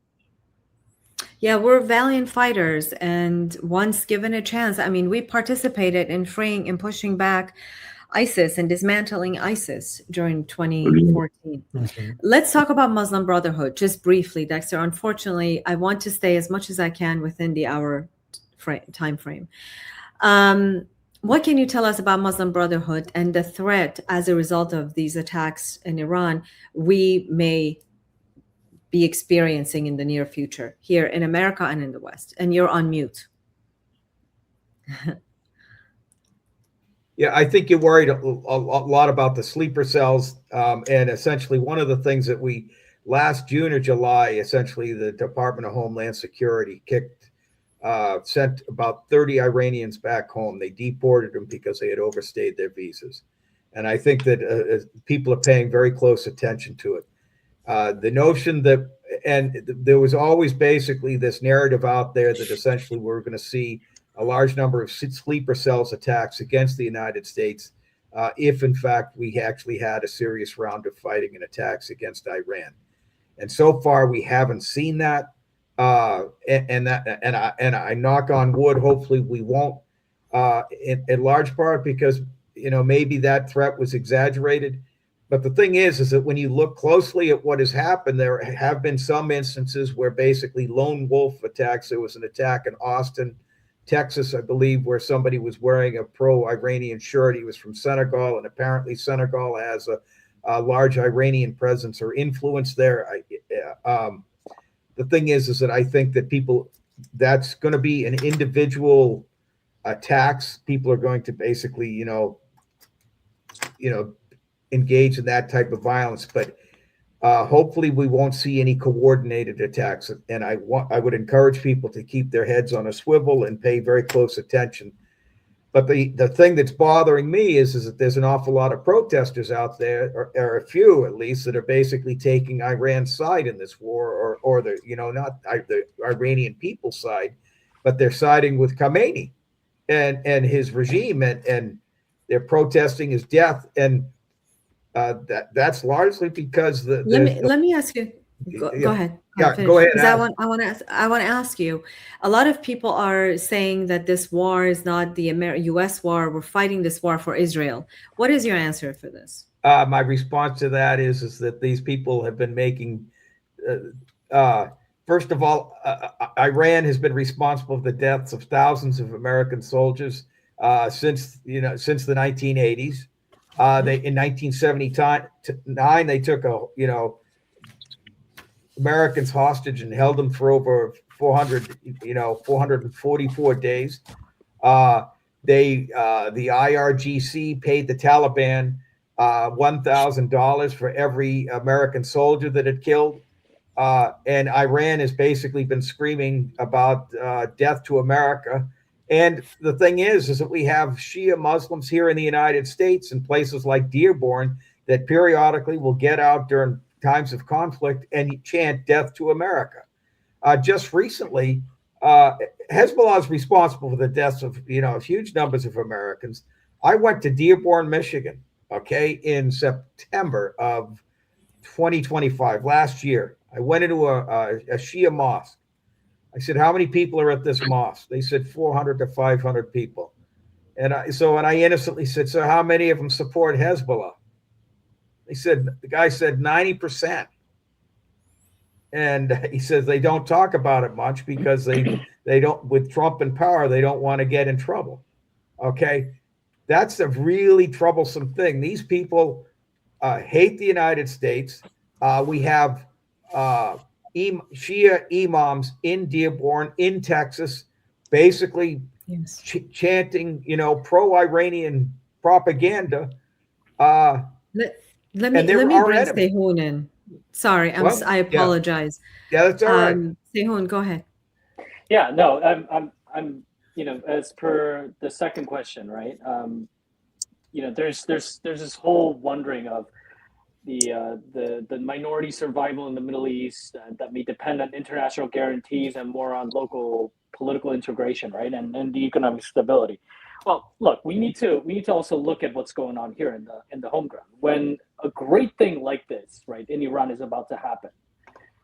Yeah, we're valiant fighters, and once given a chance, I mean, we participated in freeing and pushing back ISIS and dismantling ISIS during 2014. Mhm. Let's talk about Muslim Brotherhood just briefly, Dexter. Unfortunately, I want to stay as much as I can within the hour time frame. What can you tell us about Muslim Brotherhood and the threat as a result of these attacks in Iran we may be experiencing in the near future here in America and in the West? And you're on mute. Yeah, I think you're worried a lot about the sleeper cells. And essentially, one of the things that we last June or July, essentially, the Department of Homeland Security sent about 30 Iranians back home. They deported them because they had overstayed their visas. And I think that people are paying very close attention to it. The notion that, and there was always basically this narrative out there that essentially we're going to see a large number of sleeper cells attacks against the United States if, in fact, we actually had a serious round of fighting and attacks against Iran. And so far, we haven't seen that. And I knock on wood. Hopefully, we won't. In large part because maybe that threat was exaggerated. But the thing is that when you look closely at what has happened, there have been some instances where basically lone wolf attacks. There was an attack in Austin, Texas, I believe, where somebody was wearing a pro-Iranian shirt. He was from Senegal, and apparently Senegal has a large Iranian presence or influence there. The thing is that I think that that's going to be an individual attacks. People are going to basically, engage in that type of violence, but hopefully we won't see any coordinated attacks. And I would encourage people to keep their heads on a swivel and pay very close attention. But the thing that's bothering me is that there's an awful lot of protesters out there, or a few at least, that are basically taking Iran's side in this war, or the not the Iranian people's side, but they're siding with Khamenei and his regime, and they're protesting his death. And that's largely because let me ask you. Go ahead. Yeah, go ahead. I want to ask you. A lot of people are saying that this war is not the U.S. war. We're fighting this war for Israel. What is your answer for this? My response to that is that these people have been making. First of all, Iran has been responsible for the deaths of thousands of American soldiers since the 1980s. In 1979 they took Americans hostage and held them for over 444 days. The IRGC paid the Taliban $1,000 for every American soldier that it killed. And Iran has basically been screaming about death to America. And the thing is that we have Shia Muslims here in the United States in places like Dearborn that periodically will get out during times of conflict and chant death to America. Just recently, Hezbollah is responsible for the deaths of huge numbers of Americans. I went to Dearborn, Michigan, in September of 2025, last year. I went into a Shia mosque. I said, how many people are at this mosque? They said 400 to 500 people. And I innocently said, so how many of them support Hezbollah? The guy said 90%. And he says they don't talk about it much because they don't, with Trump in power, they don't want to get in trouble. Okay. That's a really troublesome thing. These people hate the United States. We have Shia imams in Dearborn, in Texas, basically chanting, pro-Iranian propaganda. Let me bring Sehun in. Sorry, I apologize. Yeah, that's all right. Sehun, go ahead. Yeah, no, I'm as per the second question, right? There's this whole wondering of the minority survival in the Middle East that may depend on international guarantees and more on local political integration, right, and the economic stability. Well, look, we need to also look at what's going on here in the home ground. When a great thing like this, right, in Iran is about to happen,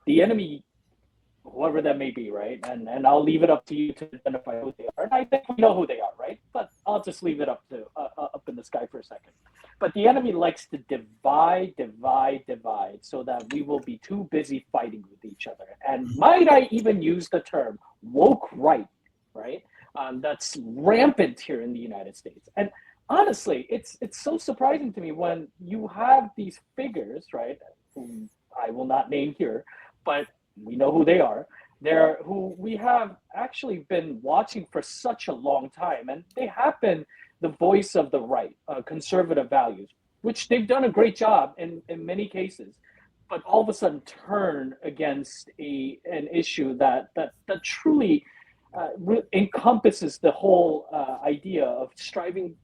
the enemy, whoever that may be, right? And I'll leave it up to you to identify who they are. And I think we know who they are, right? But I'll just leave it up to up in the sky for a second. But the enemy likes to divide, so that we will be too busy fighting with each other. And might I even use the term woke right? That's rampant here in the United States. And honestly, it's so surprising to me when you have these figures, right? Whom I will not name here, but we know who they are. They're who we have actually been watching for such a long time, and they have been the voice of the right, conservative values, which they've done a great job in many cases, but all of a sudden turn against an issue that truly encompasses the whole idea of striving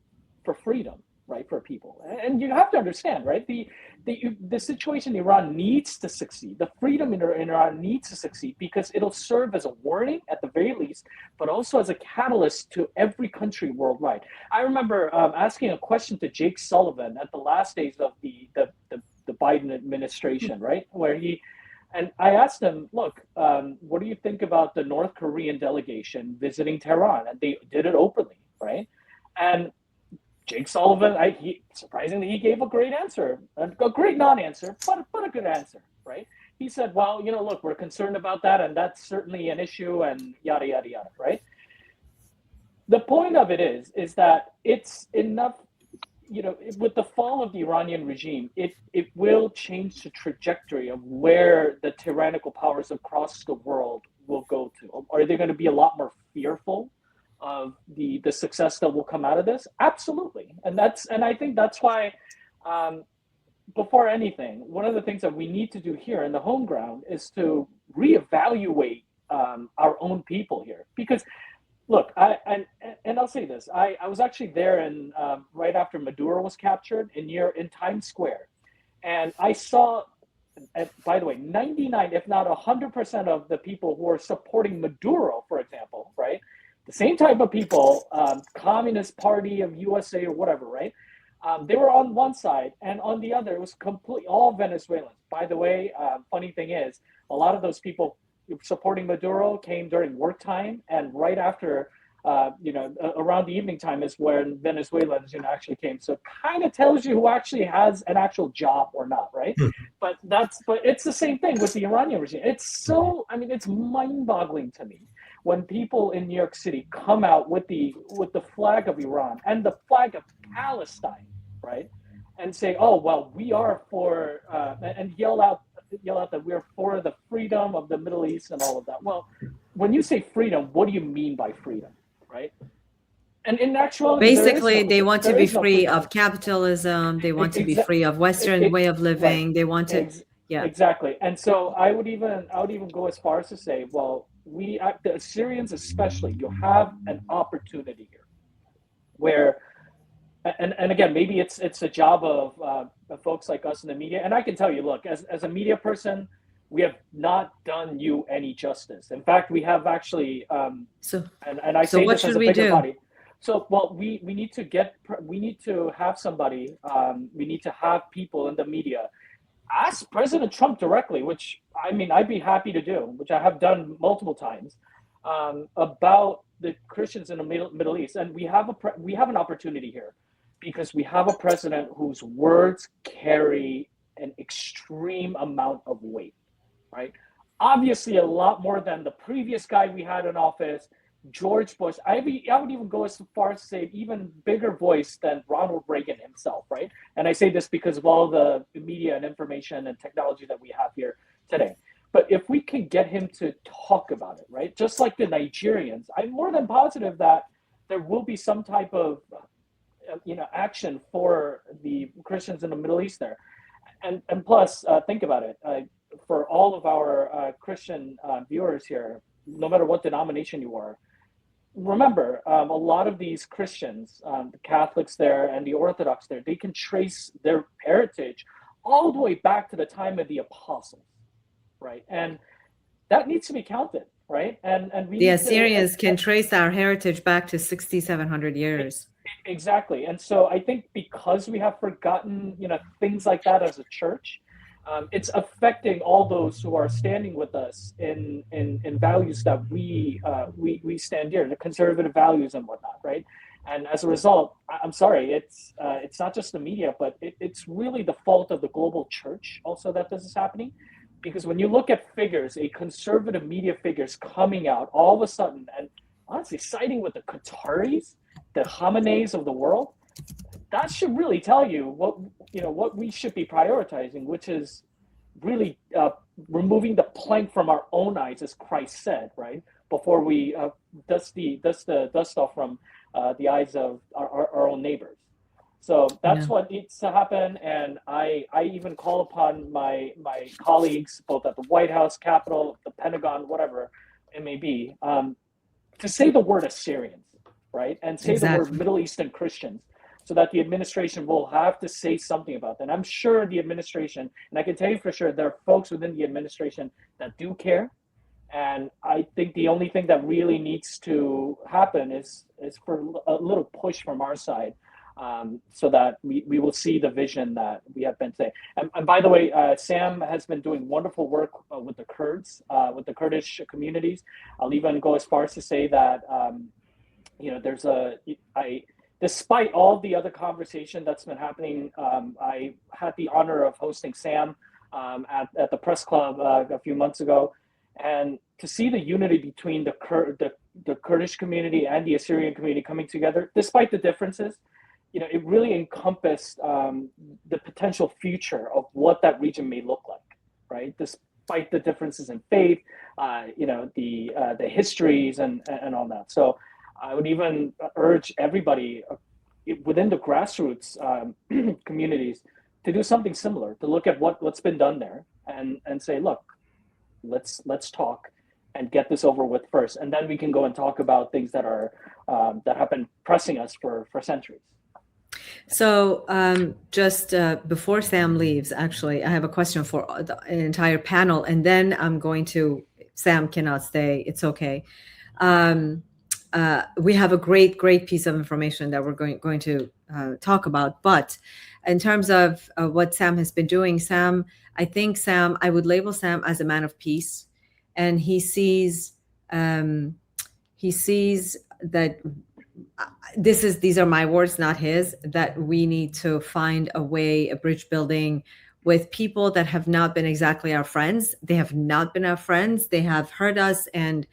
for freedom, right, for people. And you have to understand, right, the situation in Iran needs to succeed. The freedom in Iran needs to succeed because it'll serve as a warning at the very least, but also as a catalyst to every country worldwide. I remember asking a question to Jake Sullivan at the last days of the Biden administration, right, where I asked him, look, what do you think about the North Korean delegation visiting Tehran? And they did it openly, right? And Jake Sullivan, surprisingly, he gave a great answer, a great non-answer, but a good answer, right? He said, well, look, we're concerned about that, and that's certainly an issue, and yada, yada, yada, right? The point of it is that it's enough, with the fall of the Iranian regime, it will change the trajectory of where the tyrannical powers across the world will go to. Are they going to be a lot more fearful of the success that will come out of this? Absolutely. And I think that's why, before anything, one of the things that we need to do here in the home ground is to reevaluate our own people here. Because look, I'll say this, I was actually there in right after Maduro was captured in Times Square. And I saw, by the way, 99, if not 100% of the people who are supporting Maduro, for example, right? The same type of people, Communist Party of USA or whatever, right? They were on one side, and on the other, it was completely all Venezuelans. By the way, funny thing is, a lot of those people supporting Maduro came during work time, and right after, around the evening time is when Venezuelans, actually came. So it kind of tells you who actually has an actual job or not, right? But it's the same thing with the Iranian regime. It's it's mind-boggling to me when people in New York City come out with the flag of Iran and the flag of Palestine, right, and say, "Oh, well, we are for," and yell out that we're for the freedom of the Middle East and all of that. Well, when you say freedom, what do you mean by freedom, right? And in actuality, basically, they want to be free of capitalism. They want to be free of Western way of living. Right. They want to, yeah, exactly. And so I would even go as far as to say, well, the Assyrians especially, you have an opportunity here, where, and again, maybe it's a job of folks like us in the media. And I can tell you, look, as a media person, we have not done you any justice. In fact, we have actually, and I say what this as should a we bigger do? body. So, well, we need to have somebody, we need to have people in the media ask President Trump directly, which I'd be happy to do, which I have done multiple times, about the Christians in the Middle East. And we have an opportunity here because we have a president whose words carry an extreme amount of weight, right? Obviously, a lot more than the previous guy we had in office, George Bush. I would even go as far as to say even bigger voice than Ronald Reagan himself, right? And I say this because of all the media and information and technology that we have here today. But if we can get him to talk about it, right? Just like the Nigerians, I'm more than positive that there will be some type of action for the Christians in the Middle East there. And plus, think about it. For all of our Christian viewers here, no matter what denomination you are, remember, a lot of these Christians, the Catholics there and the Orthodox there, they can trace their heritage all the way back to the time of the apostles, right? And that needs to be counted, right? And we The need Assyrians to, can trace our heritage back to 6,700 years. exactly. And so I think because we have forgotten, things like that as a church, it's affecting all those who are standing with us in values that we stand here, the conservative values and whatnot, right? And as a result, I'm sorry, it's not just the media, but it's really the fault of the global church also that this is happening. Because when you look at figures, a conservative media figures coming out all of a sudden, and honestly siding with the Qataris, the Khamenei's of the world, that should really tell you what we should be prioritizing, which is really removing the plank from our own eyes, as Christ said, right? Before we dust the dust off from the eyes of our own neighbors. So that's what needs to happen, and I even call upon my colleagues, both at the White House, Capitol, the Pentagon, whatever it may be, to say the word Assyrians, right, and say the word Middle Eastern Christians, so that the administration will have to say something about that. And I'm sure the administration, and I can tell you for sure, there are folks within the administration that do care. And I think the only thing that really needs to happen is for a little push from our side, so that we will see the vision that we have been saying. And by the way, Sam has been doing wonderful work with the Kurds, with the Kurdish communities. I'll even go as far as to say that, there's despite all the other conversation that's been happening, I had the honor of hosting Sam at the press club a few months ago. And to see the unity between the Kurdish community and the Assyrian community coming together, despite the differences, it really encompassed the potential future of what that region may look like, right? Despite the differences in faith, the histories and all that. So I would even urge everybody within the grassroots communities to do something similar, to look at what's been done there and say, look, let's talk and get this over with first, and then we can go and talk about things that are that have been pressing us for centuries. So just before Sam leaves, actually, I have a question for the entire panel, and then I'm going to, Sam cannot stay. It's okay. We have a great piece of information that we're going to talk about. But in terms of what Sam has been doing, I think I would label Sam as a man of peace, and he sees that these are my words, not his, that we need to find a way, a bridge building with people that have not been exactly our friends. They have not been our friends. They have hurt us, and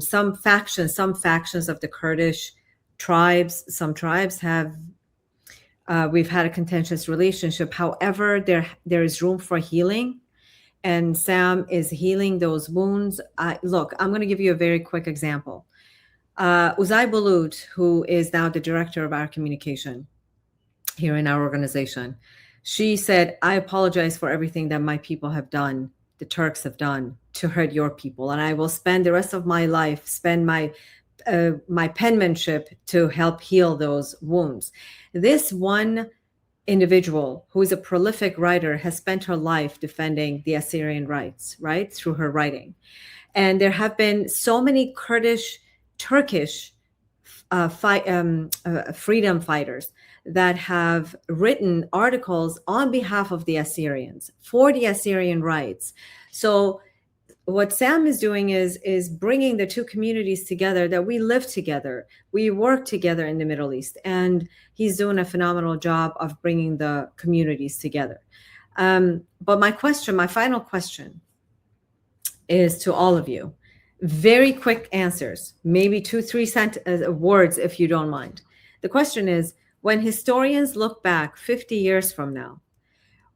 some factions of the Kurdish tribes, some tribes have, we've had a contentious relationship. However, there is room for healing, and Sam is healing those wounds. Look, I'm going to give you a very quick example. Uzay Bulut, who is now the director of our communication here in our organization, she said, I apologize for everything that my people have done, the Turks have done to hurt your people, and I will spend the rest of my life, spend my penmanship to help heal those wounds. This one individual, who is a prolific writer, has spent her life defending the Assyrian rights, right, through her writing. And there have been so many Turkish freedom fighters that have written articles on behalf of the Assyrians for the Assyrian rights. So what Sam is doing is bringing the two communities together, that we live together, we work together in the Middle East, and he's doing a phenomenal job of bringing the communities together. But my final question is to all of you. Very quick answers, maybe 2-3 words if you don't mind. The question is, when historians look back 50 years from now,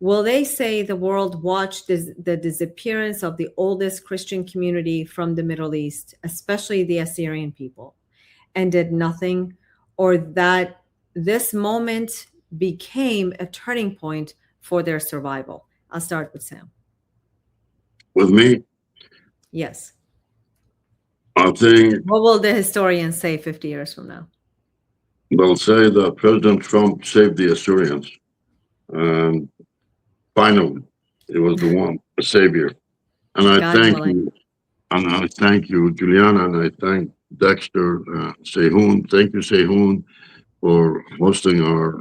will they say the world watched the disappearance of the oldest Christian community from the Middle East, especially the Assyrian people, and did nothing, or that this moment became a turning point for their survival? I'll start with Sam. With me? Yes. I think What will the historians say 50 years from now? they'll say that President Trump saved the Assyrians. finally, it was the one, the Savior. And I God thank willing. you. And I thank you, Juliana, and I thank Dexter, Sehun. Thank you, Sehun, for hosting our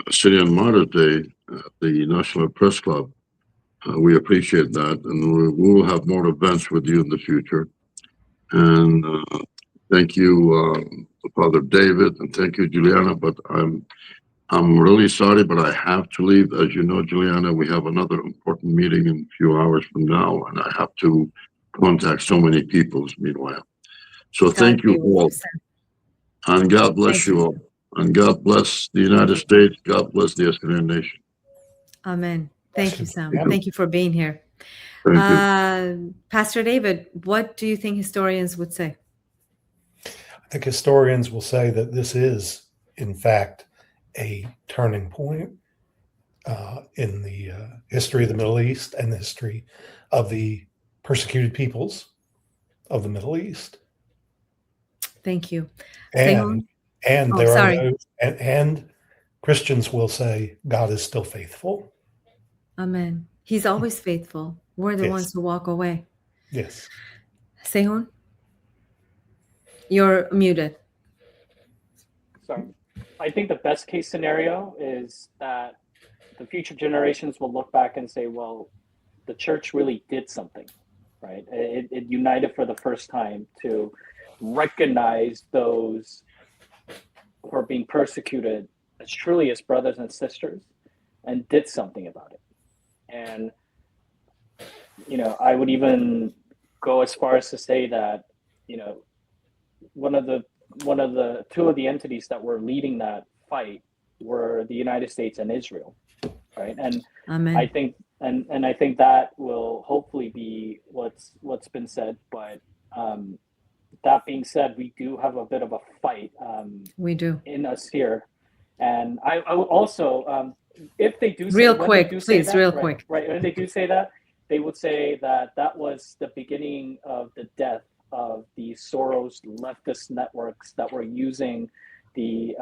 Syrian Martyrs Day at the National Press Club. We appreciate that, and we will have more events with you in the future. And thank you, Father David, and thank you, Juliana. But I'm really sorry, but I have to leave. As you know, Juliana, we have another important meeting in a few hours from now, and I have to contact so many people meanwhile. So God thank be you with all, you, sir. and God bless Thank you you. all, and God bless the United States. God bless the Assyrian nation. Amen. Thank you, Sam. Amen. Thank you for being here. Thank you. Pastor David, what do you think historians would say? I think historians will say that this is, in fact, a turning point in the history of the Middle East and the history of the persecuted peoples of the Middle East. Thank you. And Oh, there sorry. are those, and Christians will say God is still faithful. Amen. He's always faithful. We're the Yes. ones who walk away. Yes. Sehun, you're muted. Sorry. I think the best case scenario is that the future generations will look back and say, well, the church really did something, right? It united for the first time to recognize those who are being persecuted as truly as brothers and sisters and did something about it. And, you know, I would even go as far as to say that, you know, two of the entities that were leading that fight were the United States and Israel, right? And Amen. I think and I think that will hopefully be what's been said. But that being said, we do have a bit of a fight We do. in us here, and I would also if they do Real say, when quick, they do say please, that, real right, quick. right, when they do say that, they would say that that was the beginning of the death of the Soros leftist networks that were using the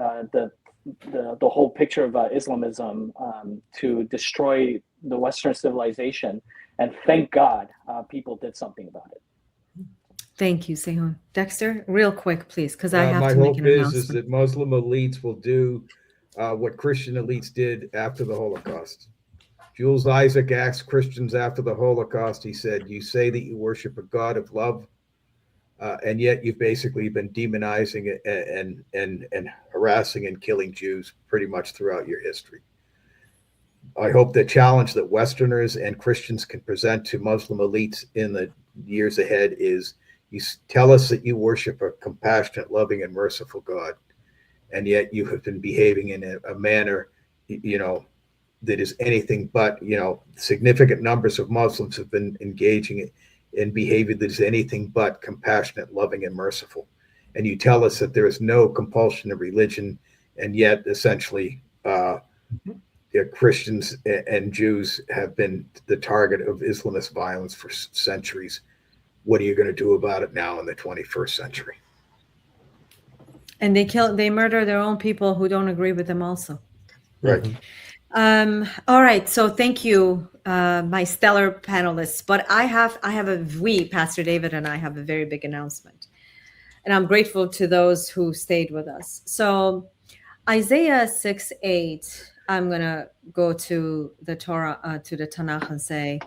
whole picture of Islamism to destroy the Western civilization. And thank God people did something about it. Thank you, Sehun. Dexter, real quick, please, because I have My to make hope an is announcement. that Muslim elites will do what Christian elites did after the Holocaust. Jules Isaac asked Christians after the Holocaust, he said, you say that you worship a God of love, and yet you've basically been demonizing and harassing and killing Jews pretty much throughout your history. I hope the challenge that Westerners and Christians can present to Muslim elites in the years ahead is, you tell us that you worship a compassionate, loving, and merciful God, and yet you have been behaving in a manner, you know, that is anything but, you know, significant numbers of Muslims have been engaging in behavior that is anything but compassionate, loving, and merciful. And you tell us that there is no compulsion of religion, and yet essentially Christians and Jews have been the target of Islamist violence for centuries. What are you going to do about it now in the 21st century? And they murder their own people who don't agree with them also. Right. All right. So thank you, my stellar panelists. But Pastor David and I have a very big announcement. And I'm grateful to those who stayed with us. So Isaiah 6:8, I'm going to go to the Torah, to the Tanakh and say,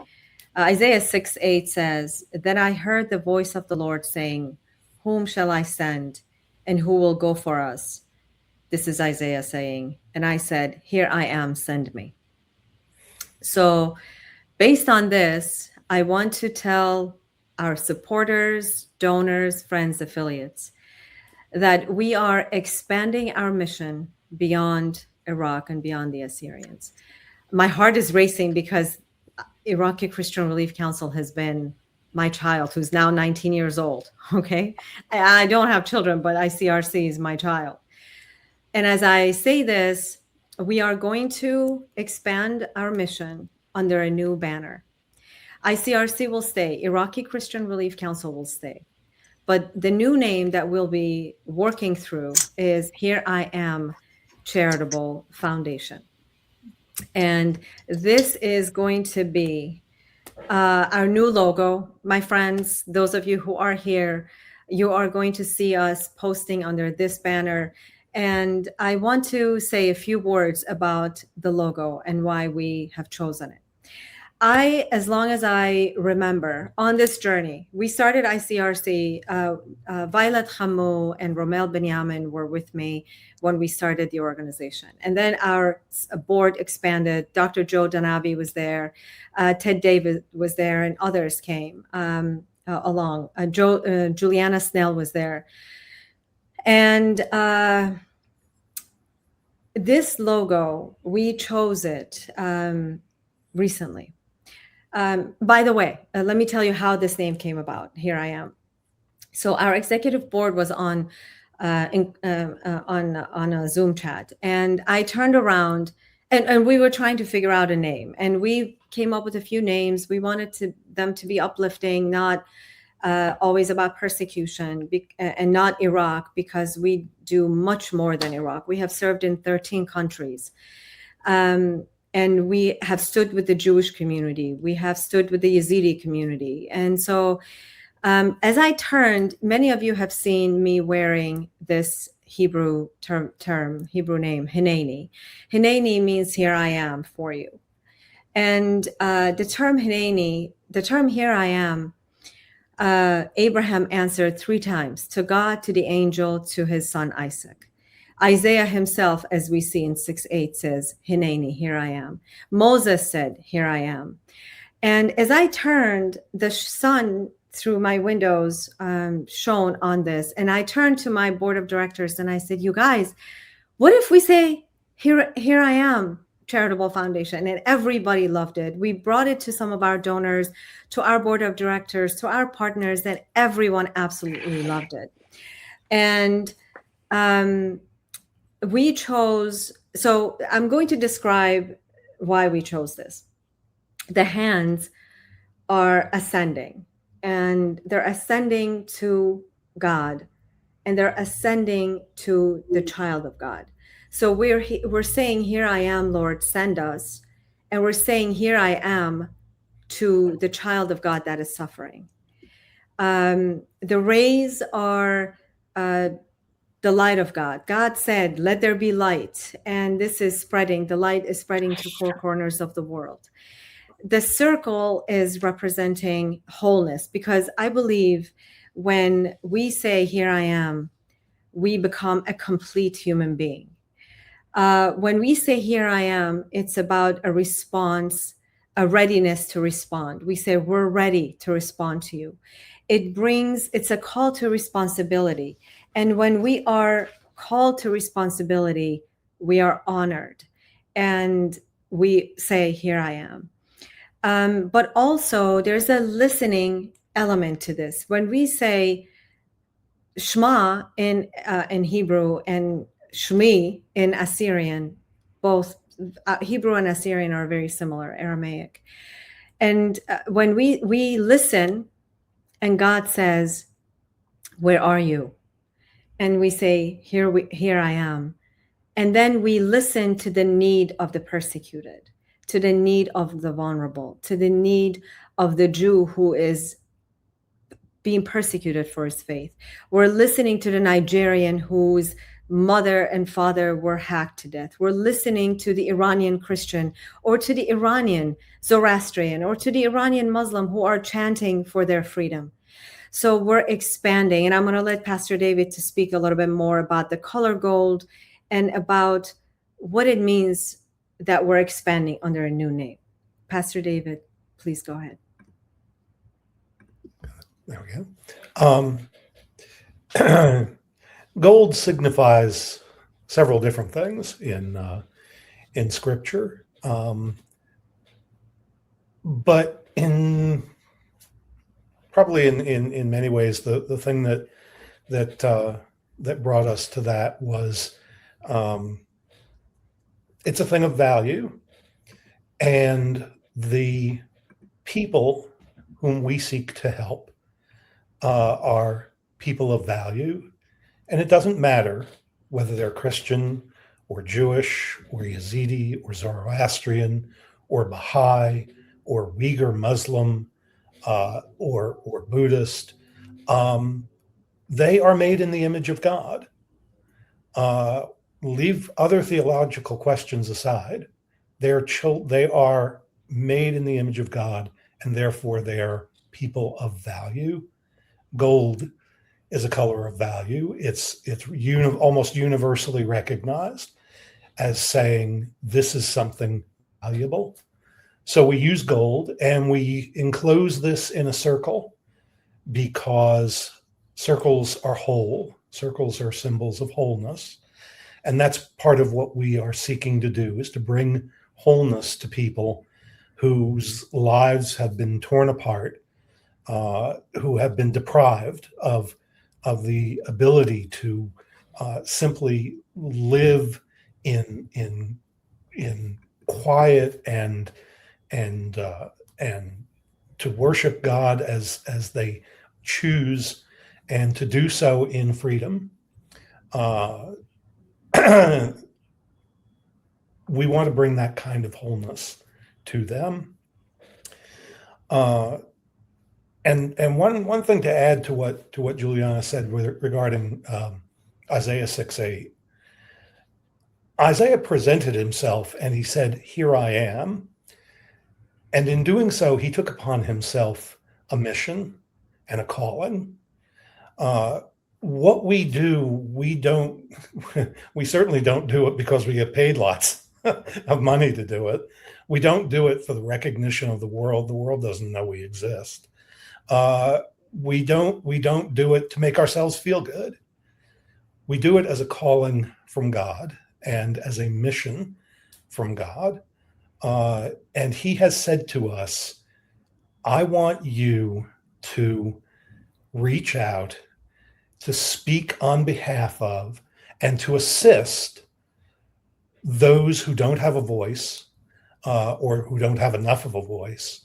Isaiah 6:8 says, then I heard the voice of the Lord saying, whom shall I send and who will go for us? This is Isaiah saying, and I said, here I am, send me. So based on this, I want to tell our supporters, donors, friends, affiliates, that we are expanding our mission beyond Iraq and beyond the Assyrians. My heart is racing because Iraqi Christian Relief Council has been my child, who's now 19 years old. Okay. I don't have children, but ICRC is my child. And as I say this, we are going to expand our mission under a new banner. ICRC will stay, Iraqi Christian Relief Council will stay. But the new name that we'll be working through is Here I Am Charitable Foundation. And this is going to be our new logo. My friends, those of you who are here, you are going to see us posting under this banner. And I want to say a few words about the logo and why we have chosen it. As long as I remember, on this journey, we started ICRC. Violet Hamou and Romel Benyamin were with me when we started the organization. And then our board expanded. Dr. Joe Danabi was there. Ted David was there, and others came along. Juliana Snell was there. And this logo, we chose it recently. By the way, let me tell you how this name came about. Here I am. So our executive board was on a Zoom chat, and I turned around, and we were trying to figure out a name, and we came up with a few names. We wanted them to be uplifting, not always about persecution, and not Iraq, because we do much more than Iraq. We have served in 13 countries. And we have stood with the Jewish community. We have stood with the Yazidi community. And so as I turned, many of you have seen me wearing this Hebrew Hebrew name, Hineni. Hineni means here I am for you. And the term Hineni, the term here I am, Abraham answered 3 times, to God, to the angel, to his son Isaac. Isaiah himself, as we see in 6:8, says, Hineni, here I am. Moses said, here I am. And as I turned, the sun through my windows shone on this. And I turned to my board of directors and I said, you guys, what if we say, here I am, Charitable Foundation? And everybody loved it. We brought it to some of our donors, to our board of directors, to our partners, and everyone absolutely loved it. And we chose, so I'm going to describe why we chose this. The hands are ascending, and they're ascending to God, and they're ascending to the child of God. So we're saying, here I am, Lord, send us. And we're saying, here I am, to the child of God that is suffering. The rays are the light of God. God said, let there be light. And this is spreading. The light is spreading to 4 corners of the world. The circle is representing wholeness, because I believe when we say, here I am, we become a complete human being. When we say, here I am, it's about a response, a readiness to respond. We say, we're ready to respond to you. It's a call to responsibility. And when we are called to responsibility, we are honored. And we say, here I am. But also, there's a listening element to this. When we say Shema in Hebrew and Shmi in Assyrian, both Hebrew and Assyrian are very similar, Aramaic. And when we listen, and God says, where are you? And we say, here I am. And then we listen to the need of the persecuted, to the need of the vulnerable, to the need of the Jew who is being persecuted for his faith. We're listening to the Nigerian whose mother and father were hacked to death. We're listening to the Iranian Christian, or to the Iranian Zoroastrian, or to the Iranian Muslim who are chanting for their freedom. So we're expanding, and I'm going to let Pastor David to speak a little bit more about the color gold and about what it means that we're expanding under a new name. Pastor David, please go ahead. There we go. Gold signifies several different things in Scripture, but probably in many ways, the thing that brought us to that was it's a thing of value, and the people whom we seek to help are people of value. And it doesn't matter whether they're Christian or Jewish or Yazidi or Zoroastrian or Baha'i or Uyghur Muslim or Buddhist. They are made in the image of God. Leave other theological questions aside. They are made in the image of God, and therefore they are people of value. Gold is a color of value. It's almost universally recognized as saying this is something valuable. So we use gold, and we enclose this in a circle because circles are whole. Circles are symbols of wholeness. And that's part of what we are seeking to do, is to bring wholeness to people whose lives have been torn apart, who have been deprived of the ability to simply live in quiet and to worship God as they choose, and to do so in freedom. We want to bring that kind of wholeness to them. And one thing to add to what Juliana said regarding Isaiah 6:8. Isaiah presented himself and he said, "Here I am." And in doing so, he took upon himself a mission and a calling. What we do, we certainly don't do it because we get paid lots of money to do it. We don't do it for the recognition of the world. The world doesn't know we exist. We don't do it to make ourselves feel good. We do it as a calling from God and as a mission from God. And he has said to us, I want you to reach out, to speak on behalf of, and to assist those who don't have a voice or who don't have enough of a voice,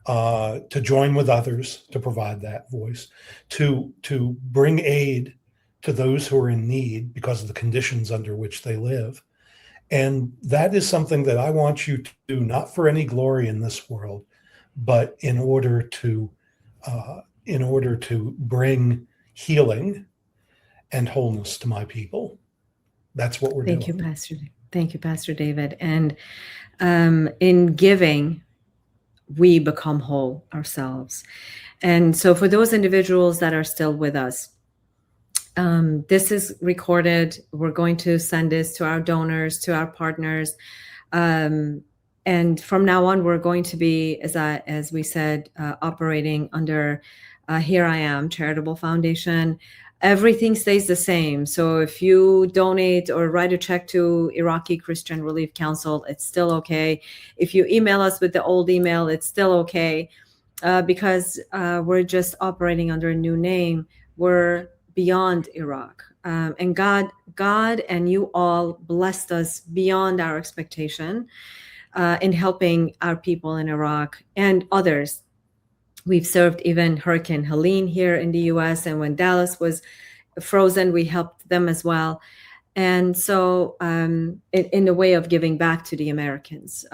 to join with others to provide that voice, to bring aid to those who are in need because of the conditions under which they live. And that is something that I want you to do, not for any glory in this world, but in order to bring healing and wholeness to my people. That's what we're doing. Thank you, Pastor David. And in giving, we become whole ourselves. And so for those individuals that are still with us, this is recorded. We're going to send this to our donors, to our partners. And from now on, we're going to be, as we said, operating under Here I Am Charitable Foundation. Everything stays the same. So if you donate or write a check to Iraqi Christian Relief Council, it's still okay. If you email us with the old email, it's still okay, because we're just operating under a new name. We're beyond Iraq. And God and you all blessed us beyond our expectation in helping our people in Iraq and others. We've served even Hurricane Helene here in the US, and when Dallas was frozen, we helped them as well. And so in a way of giving back to the Americans.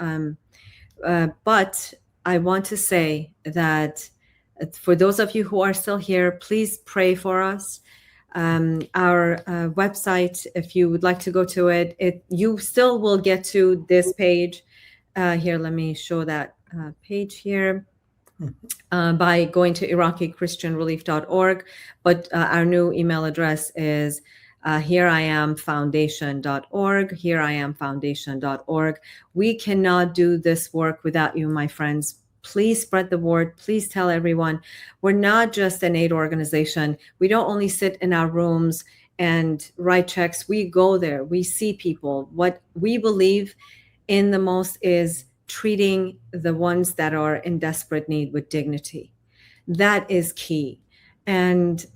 But I want to say that for those of you who are still here, please pray for us. Our website, if you would like to go to it, you still will get to this page. Here, let me show that page here. By going to IraqiChristianRelief.org. But our new email address is HereIamFoundation.org, HereIamFoundation.org. We cannot do this work without you, my friends. Please spread the word. Please tell everyone. We're not just an aid organization. We don't only sit in our rooms and write checks. We go there. We see people. What we believe in the most is treating the ones that are in desperate need with dignity. That is key. And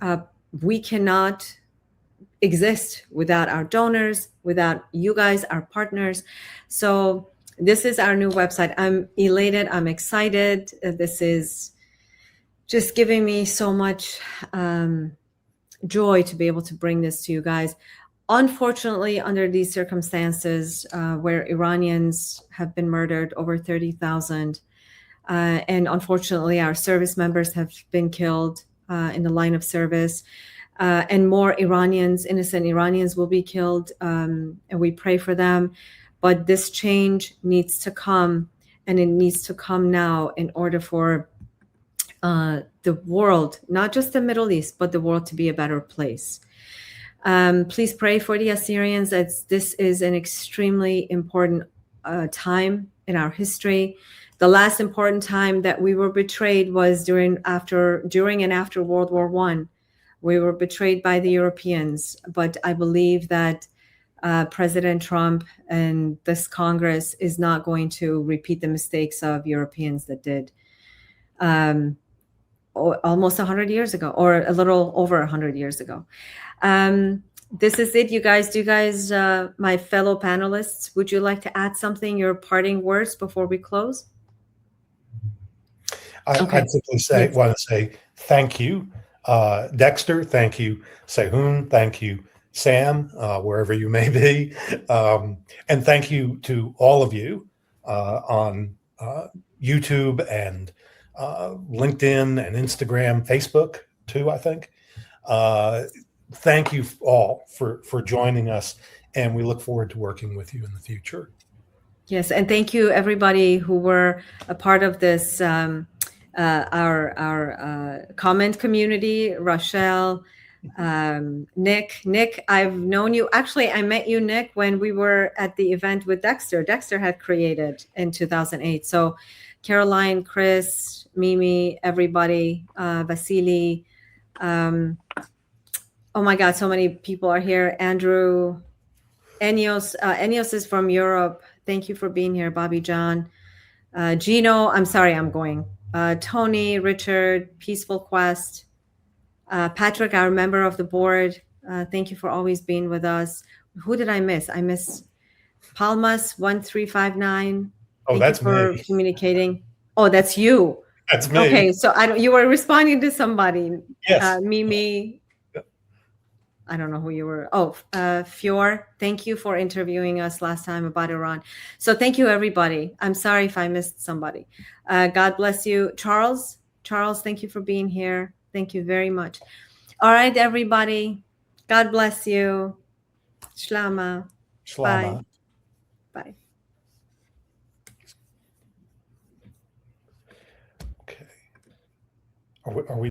we cannot exist without our donors, without you guys, our partners. So this is our new website. I'm elated. I'm excited. This is just giving me so much joy to be able to bring this to you guys. unfortunately, under these circumstances where Iranians have been murdered, over 30,000, and unfortunately, our service members have been killed in the line of service, and more Iranians, innocent Iranians, will be killed, and we pray for them. But this change needs to come, and it needs to come now in order for the world, not just the Middle East, but the world to be a better place. Please pray for the Assyrians. This is an extremely important time in our history. The last important time that we were betrayed was during and after World War I. We were betrayed by the Europeans, but I believe that President Trump and this Congress is not going to repeat the mistakes of Europeans that did almost 100 years ago, or a little over 100 years ago. This is it, you guys. Do you guys, my fellow panelists, would you like to add something, your parting words before we close? I'd simply want to say thank you, Dexter. Thank you, Sehun. Thank you, Sam, wherever you may be. And thank you to all of you on YouTube and LinkedIn and Instagram, Facebook too, I think. Thank you all for joining us, and we look forward to working with you in the future. Yes, and thank you everybody who were a part of this, our comment community. Rochelle, Nick, I've known you. Actually, I met you, Nick, when we were at the event with Dexter. Dexter had created in 2008. So Caroline, Chris, Mimi, everybody, Vasily. Oh my God, so many people are here. Andrew, Enios is from Europe. Thank you for being here, Bobby John. Gino, I'm sorry, I'm going. Tony, Richard, Peaceful Quest. Patrick, our member of the board. Thank you for always being with us. Who did I miss? I miss Palmas 1359. Oh, that's for me. Communicating. Oh, that's you. That's me. Okay, so you were responding to somebody. Yes. Mimi. I don't know who you were. Oh, Fior, thank you for interviewing us last time about Iran. So thank you, everybody. I'm sorry if I missed somebody. God bless you. Charles, thank you for being here. Thank you very much. All right, everybody. God bless you. Shlama. Shlama. Bye. Okay. Are we